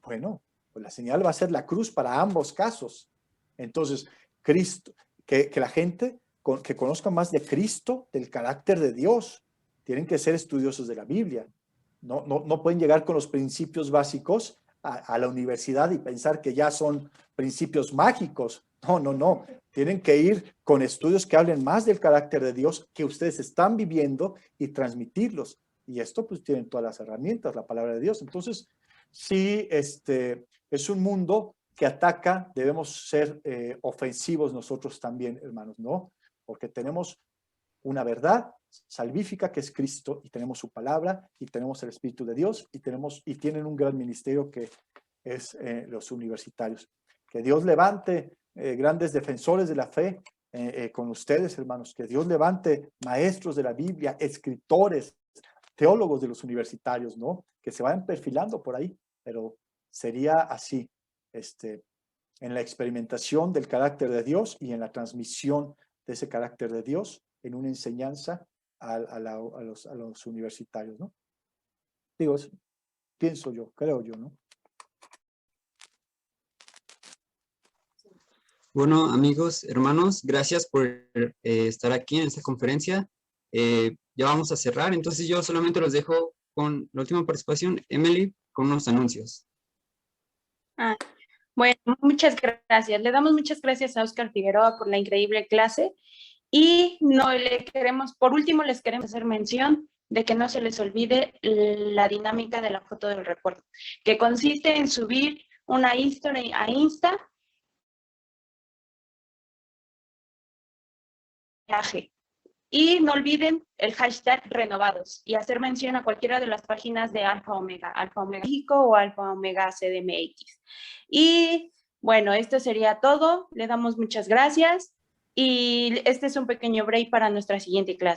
Bueno, pues la señal va a ser la cruz para ambos casos. Entonces, Cristo, que la gente que conozca más de Cristo, del carácter de Dios, tienen que ser estudiosos de la Biblia. No pueden llegar con los principios básicos a la universidad y pensar que ya son principios mágicos. No. Tienen que ir con estudios que hablen más del carácter de Dios que ustedes están viviendo y transmitirlos. Y esto pues tienen todas las herramientas, la palabra de Dios. Entonces, sí, es un mundo que ataca, debemos ser ofensivos nosotros también, hermanos, ¿no? Porque tenemos una verdad salvífica que es Cristo, y tenemos su palabra, y tenemos el Espíritu de Dios, y tienen un gran ministerio que es los universitarios. Que Dios levante grandes defensores de la fe con ustedes, hermanos, que Dios levante maestros de la Biblia, escritores, teólogos de los universitarios, ¿no? Que se vayan perfilando por ahí, pero sería así, en la experimentación del carácter de Dios y en la transmisión de ese carácter de Dios en una enseñanza a los universitarios, ¿no? Digo, pienso yo, creo yo, ¿no? Bueno, amigos, hermanos, gracias por estar aquí en esta conferencia. Ya vamos a cerrar, entonces yo solamente los dejo con la última participación, Emily, con unos anuncios. Bueno, muchas gracias. Le damos muchas gracias a Oscar Figueroa por la increíble clase, y por último les queremos hacer mención de que no se les olvide la dinámica de la foto del recuerdo, que consiste en subir una historia a Insta y no olviden el hashtag renovados y hacer mención a cualquiera de las páginas de Alfa Omega México o Alfa Omega CDMX. Y bueno, esto sería todo. Le damos muchas gracias y este es un pequeño break para nuestra siguiente clase.